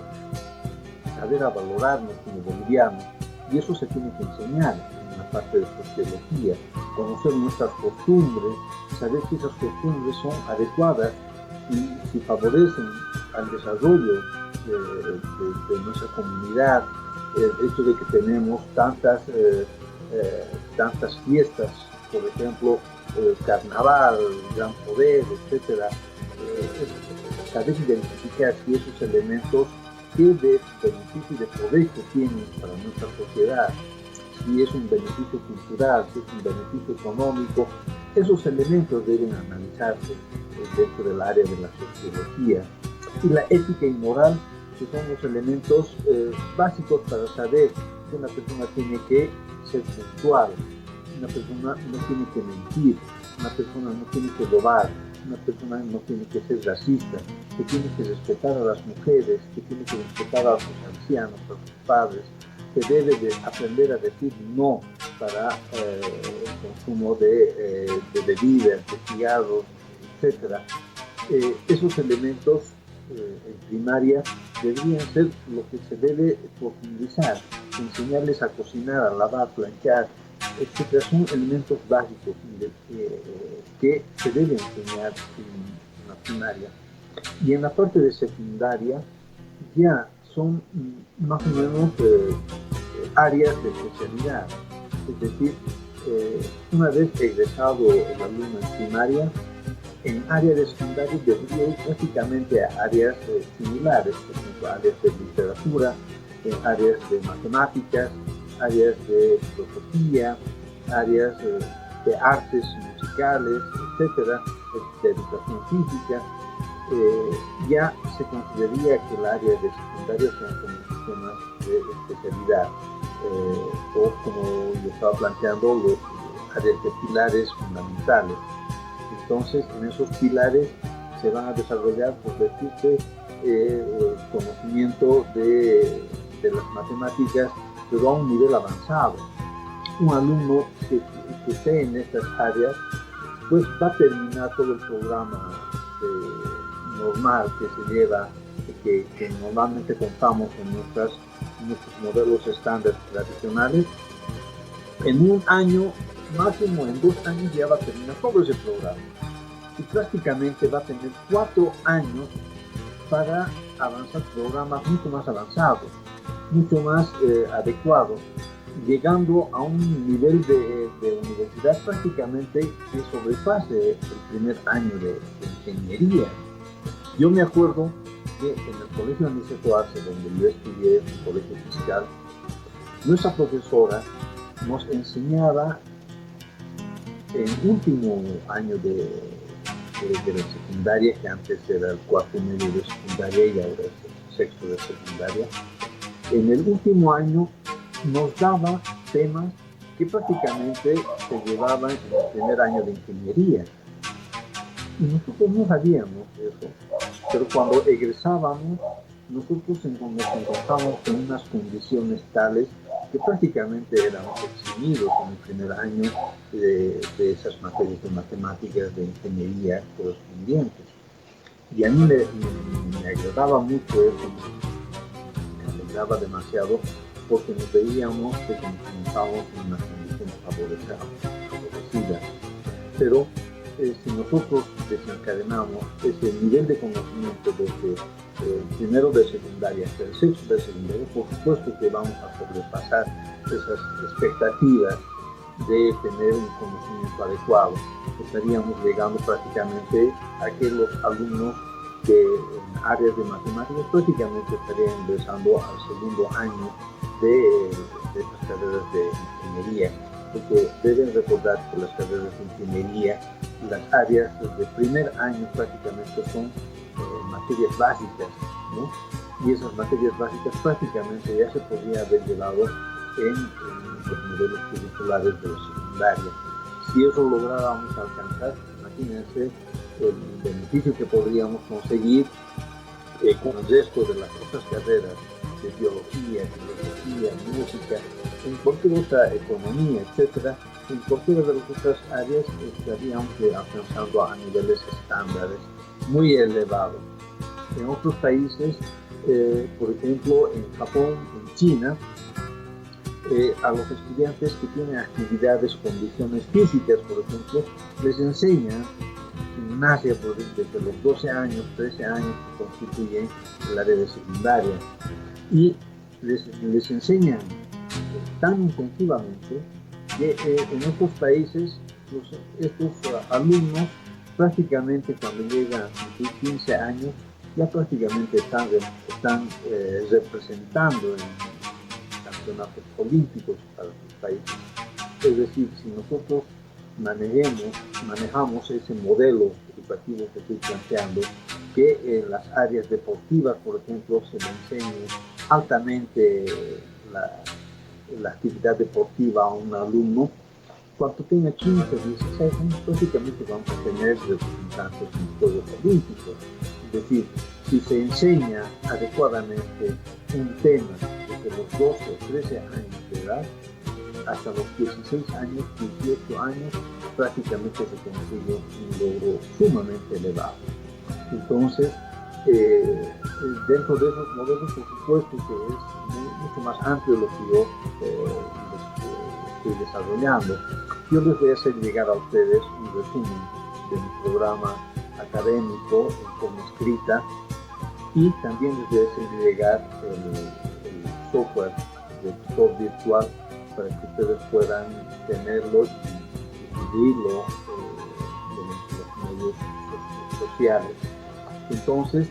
saber a valorarnos como bolivianos, y eso se tiene que enseñar en la parte de sociología, conocer nuestras costumbres, saber si esas costumbres son adecuadas y si favorecen al desarrollo de nuestra comunidad, el hecho de que tenemos tantas fiestas, por ejemplo, carnaval, gran poder, etcétera, saber identificar si esos elementos qué de beneficio y de provecho tienen para nuestra sociedad, si es un beneficio cultural, si es un beneficio económico. Esos elementos deben analizarse dentro del área de la sociología. Y la ética y moral, que son los elementos básicos para saber que una persona tiene que ser puntual, una persona no tiene que mentir, una persona no tiene que robar, una persona no tiene que ser racista, que tiene que respetar a las mujeres, que tiene que respetar a los ancianos, a sus padres, que debe de aprender a decir no para el consumo de bebidas, de cigarros, etc. Esos elementos en primaria deberían ser lo que se debe profundizar, enseñarles a cocinar, a lavar, planchar, etc. Son elementos básicos que se deben enseñar en la primaria. Y en la parte de secundaria ya son más o menos áreas de especialidad. Es decir, una vez egresado el alumno en primaria, en área de secundaria debería ir prácticamente a áreas similares, por ejemplo, áreas de literatura, áreas de matemáticas, áreas de filosofía, áreas de artes musicales, etcétera, de educación física. Ya se consideraría que el área de secundaria son como sistemas de especialidad, o como yo estaba planteando, los áreas de pilares fundamentales. Entonces, en esos pilares se van a desarrollar, por decirte, conocimiento de las matemáticas, pero a un nivel avanzado. Un alumno que esté en estas áreas, pues va a terminar todo el programa normal que se lleva, que normalmente contamos en nuestros modelos estándares tradicionales. En un año, máximo en 2 años, ya va a terminar todo ese programa. Y prácticamente va a tener 4 años para avanzar programas mucho más avanzados, mucho más adecuados, llegando a un nivel de universidad prácticamente que sobrepase el primer año de ingeniería. Yo me acuerdo que en el colegio Aniceto Arce, donde yo estudié, en el colegio fiscal, nuestra profesora nos enseñaba en último año de la secundaria, que antes era el 4º medio de secundaria y ahora es el 6º de secundaria. En el último año nos daba temas que prácticamente se llevaban en el primer año de ingeniería. Y nosotros no sabíamos eso, pero cuando egresábamos, nosotros nos encontrábamos en unas condiciones tales que prácticamente éramos eximidos en el primer año de esas materias de matemáticas, de ingeniería correspondientes. Y a mí me agradaba mucho eso, me alegraba demasiado, porque nos veíamos que nos encontrábamos en unas condiciones favorecidas. Pero si nosotros desencadenamos ese nivel de conocimiento desde el primero de secundaria hasta el 6º de secundaria, por supuesto que vamos a sobrepasar esas expectativas de tener un conocimiento adecuado. Estaríamos llegando prácticamente a que los alumnos que en áreas de matemáticas prácticamente estarían ingresando al 2.º año de estas carreras de ingeniería, porque deben recordar que las carreras de ingeniería, las áreas de primer año prácticamente son materias básicas, ¿no? Y esas materias básicas prácticamente ya se podría haber llevado en los modelos curriculares de la secundaria. Si eso lográbamos alcanzar, imagínense el beneficio que podríamos conseguir con el resto de las otras carreras de biología, filosofía, música, en cualquier otra economía, etcétera. En cualquiera de las otras áreas estaríamos alcanzando a niveles estándares muy elevados. En otros países, por ejemplo en Japón, en China, a los estudiantes que tienen actividades, condiciones físicas, por ejemplo, les enseñan gimnasia desde los 12 años, 13 años que constituyen el área de secundaria, y les enseñan tan intensivamente que en otros países estos alumnos prácticamente cuando llegan a cumplir 15 años ya prácticamente están representando en campeonatos olímpicos para sus países. Es decir, si nosotros manejamos ese modelo educativo que estoy planteando, que en las áreas deportivas, por ejemplo, se le enseñe altamente la actividad deportiva a un alumno, cuando tenga 15 o 16 años, prácticamente vamos a tener representantes en los Juegos Olímpicos. Es decir, si se enseña adecuadamente un tema desde los 12 o 13 años de edad, hasta los 16 años, 18 años, prácticamente se consigue un logro sumamente elevado. Entonces, dentro de esos modelos, por supuesto que es mucho más amplio lo que yo estoy desarrollando. Yo les voy a hacer llegar a ustedes un resumen de mi programa académico en forma escrita, y también les voy a hacer llegar el software de tutor virtual para que ustedes puedan tenerlo y distribuirlo en los medios sociales. Entonces,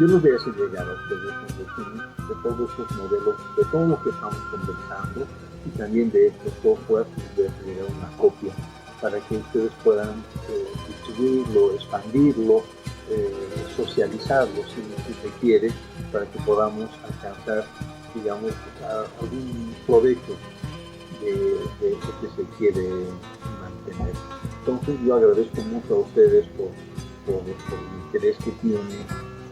Yo les voy a hacer llegar a ustedes un resumen de todos estos modelos, de todo lo que estamos conversando y también de estos software. Les voy a hacer llegar una copia para que ustedes puedan distribuirlo, expandirlo, socializarlo si se quiere, para que podamos alcanzar, digamos, algún provecho de eso que se quiere mantener. Entonces yo agradezco mucho a ustedes por el interés que tienen,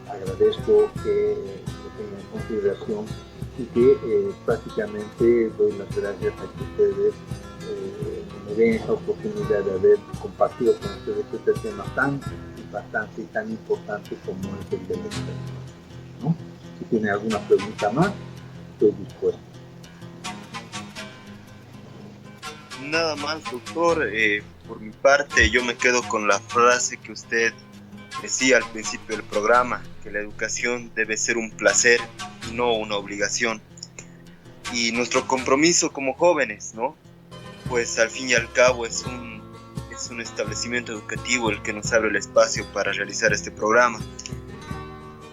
agradezco que tengan consideración y que prácticamente doy las gracias a que ustedes me den esa oportunidad de haber compartido con ustedes este tema tan impactante y tan importante como es el de la educación, ¿no? Si tienen alguna pregunta más, estoy dispuesto. Nada más, doctor. Por mi parte, yo me quedo con la frase que usted decía al principio del programa, que la educación debe ser un placer y no una obligación. Y nuestro compromiso como jóvenes, ¿no? Pues al fin y al cabo es un establecimiento educativo el que nos abre el espacio para realizar este programa.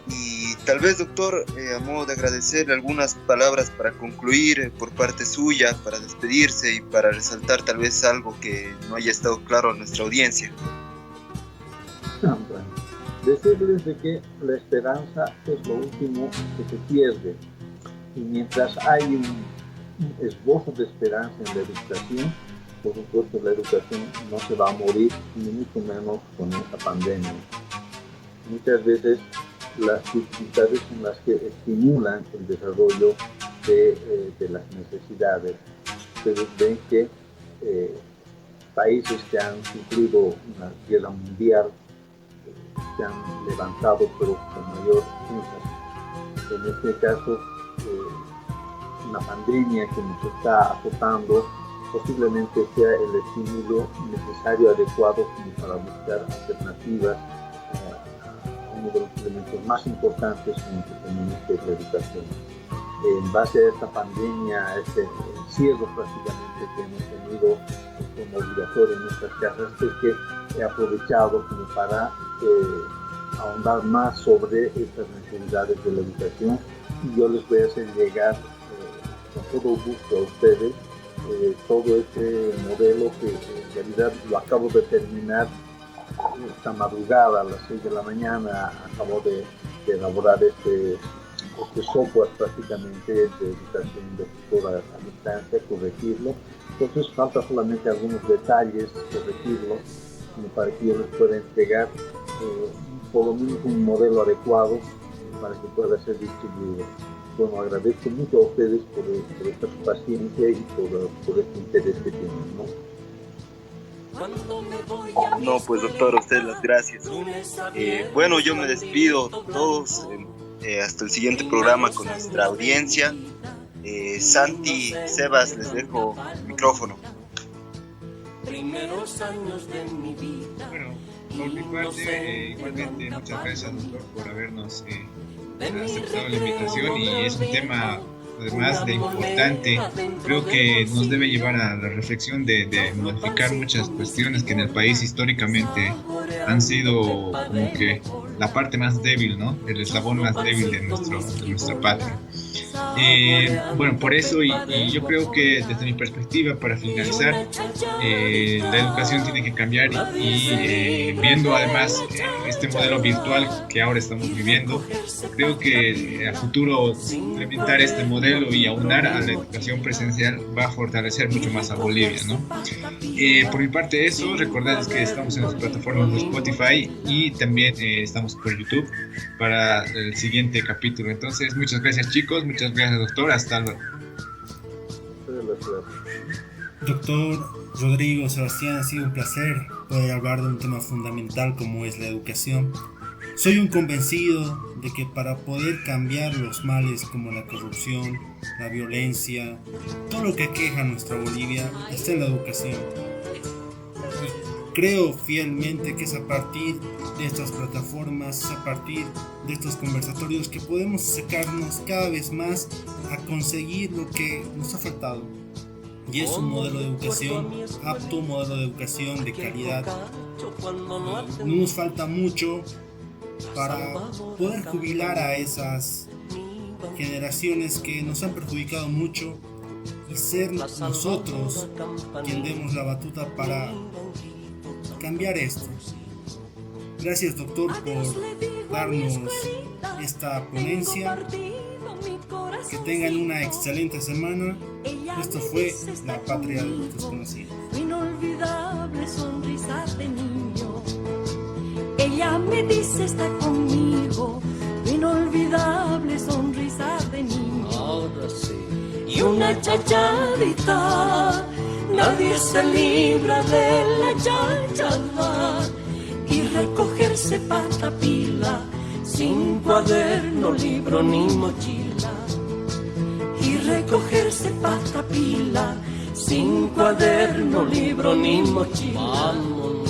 Y tal vez, doctor, a modo de agradecerle algunas palabras para concluir por parte suya, para despedirse y para resaltar tal vez algo que no haya estado claro a nuestra audiencia. Bueno, decirles de que la esperanza es lo último que se pierde, y mientras hay un esbozo de esperanza en la educación, por supuesto la educación no se va a morir, ni mucho menos con esta pandemia. Muchas veces las dificultades son las que estimulan el desarrollo de las necesidades. Ustedes ven que países que han sufrido una guerra mundial se han levantado pero con mayor énfasis. En este caso, una pandemia que nos está azotando posiblemente sea el estímulo necesario, adecuado como para buscar alternativas a uno de los elementos más importantes en nuestro camino, que es la educación. En base a esta pandemia, a este encierro prácticamente que hemos tenido como obligatorio en nuestras casas, es que he aprovechado como para ahondar más sobre estas necesidades de la educación, y yo les voy a hacer llegar con todo gusto a ustedes todo este modelo que en realidad lo acabo de terminar esta madrugada a las 6 de la mañana. Acabo de elaborar este software prácticamente de educación de tutora a distancia, corregirlo. Entonces falta solamente algunos detalles, corregirlo, como para que yo les pueda entregar por lo menos un modelo adecuado para que pueda ser distribuido. Bueno, agradezco mucho a ustedes por esta paciencia y por este interés que tienen, ¿no? No, pues doctor, a usted las gracias. Bueno, yo me despido todos hasta el siguiente programa con nuestra audiencia. Santi, Sebas, les dejo el micrófono. Bueno, por mi parte, igualmente muchas gracias, doctor, por habernos aceptado la invitación, y es un tema además de importante, creo que nos debe llevar a la reflexión de modificar muchas cuestiones que en el país históricamente han sido como que la parte más débil, ¿no? El eslabón más débil de nuestra patria. Bueno, por eso, y yo creo que desde mi perspectiva, para finalizar, la educación tiene que cambiar, y viendo además este modelo virtual que ahora estamos viviendo, creo que a futuro implementar este modelo y aunar a la educación presencial va a fortalecer mucho más a Bolivia, ¿no? Por mi parte eso, recordarles que estamos en las plataformas de Spotify y también estamos por YouTube para el siguiente capítulo. Entonces, muchas gracias, chicos, muchas gracias, doctor, hasta luego. Doctor Rodrigo, Sebastián, ha sido un placer poder hablar de un tema fundamental como es la educación. Soy un convencido de que para poder cambiar los males como la corrupción, la violencia, todo lo que aqueja a nuestra Bolivia está en la educación. Y creo fielmente que es a partir de estas plataformas, es a partir de estos conversatorios que podemos acercarnos cada vez más a conseguir lo que nos ha faltado. Y es un modelo de educación apto, un modelo de educación de calidad. No nos falta mucho, para poder jubilar a esas generaciones que nos han perjudicado mucho y ser nosotros quien demos la batuta para cambiar esto. Gracias, doctor, por darnos esta ponencia. Que tengan una excelente semana. Esto fue La Patria de los Desconocidos. Inolvidable sonrisa de niño. Ella me dice está conmigo. Inolvidable sonrisa de niño. Ahora sí. Y una chachadita. Nadie se libra de la chachada. Y recogerse patapila, sin cuaderno, libro ni mochila. Y recogerse patapila, sin cuaderno, libro ni mochila. Vámonos.